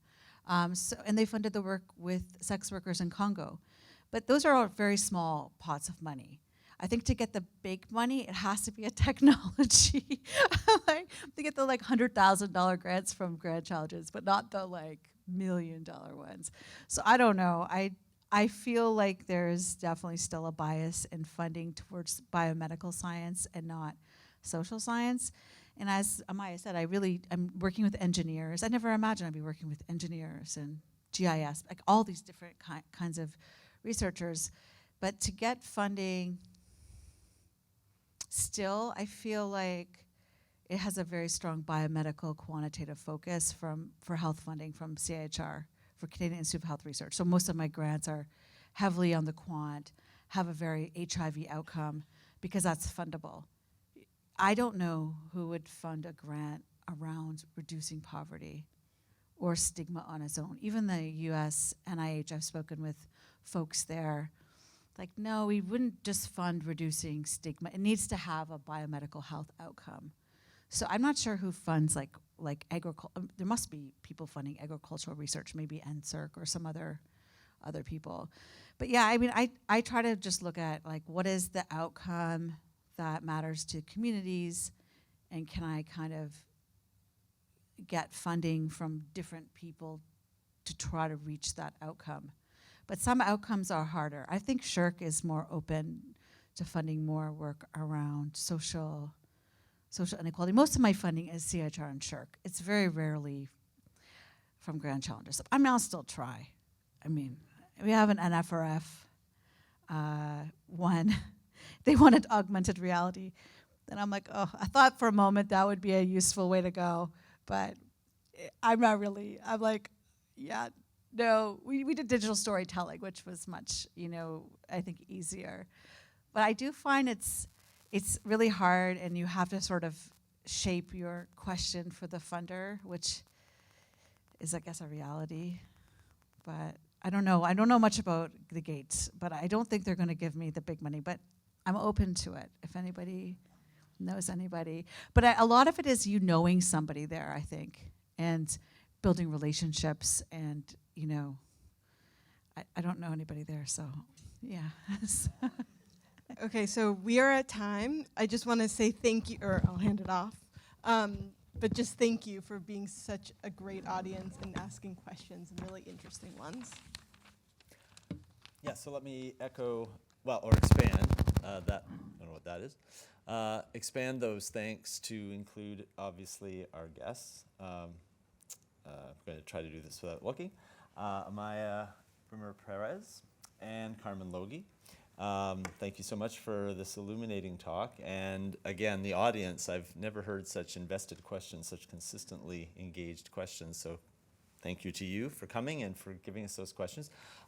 And they funded the work with sex workers in Congo. But those are all very small pots of money. I think to get the big money, it has to be a technology. Like, to get the like $100,000 grants from Grand Challenges, but not the like $1 million ones. So I don't know. I feel like there's definitely still a bias in funding towards biomedical science and not social science. And as Amaya said, I'm working with engineers. I never imagined I'd be working with engineers and GIS, like all these different kinds of researchers. But to get funding, still, I feel like it has a very strong biomedical quantitative focus for health funding from CIHR, for Canadian Institute of Health Research. So most of my grants are heavily on the quant, have a very HIV outcome, because that's fundable. I don't know who would fund a grant around reducing poverty or stigma on its own. Even the US NIH, I've spoken with folks there, like, no, we wouldn't just fund reducing stigma. It needs to have a biomedical health outcome. So I'm not sure who funds like agriculture. There must be people funding agricultural research, maybe NSERC or some other people. But yeah, I try to just look at like what is the outcome that matters to communities, and can I kind of get funding from different people to try to reach that outcome. But some outcomes are harder. I think SHRC is more open to funding more work around social inequality. Most of my funding is CIHR and SHRC. It's very rarely from Grand Challenges. I'll still try. We have an NFRF one. They wanted augmented reality. And I'm like, I thought for a moment that would be a useful way to go, but I'm not really. I'm like, yeah, no. We did digital storytelling, which was much, I think easier. But I do find it's really hard, and you have to sort of shape your question for the funder, which is, I guess, a reality. But I don't know. I don't know much about the Gates, but I don't think they're going to give me the big money. But I'm open to it if anybody knows anybody. But a lot of it is you knowing somebody there, I think, and building relationships. And, I don't know anybody there, so yeah. Okay, so we are at time. I just want to say thank you, or I'll hand it off. But just thank you for being such a great audience and asking questions, and really interesting ones. Yeah, so let me echo, or expand that, I don't know what that is. Expand those thanks to include, obviously, our guests. I'm going to try to do this without looking. Amaya Perez and Carmen Logie. Thank you so much for this illuminating talk. And again, the audience, I've never heard such invested questions, such consistently engaged questions. So thank you to you for coming and for giving us those questions.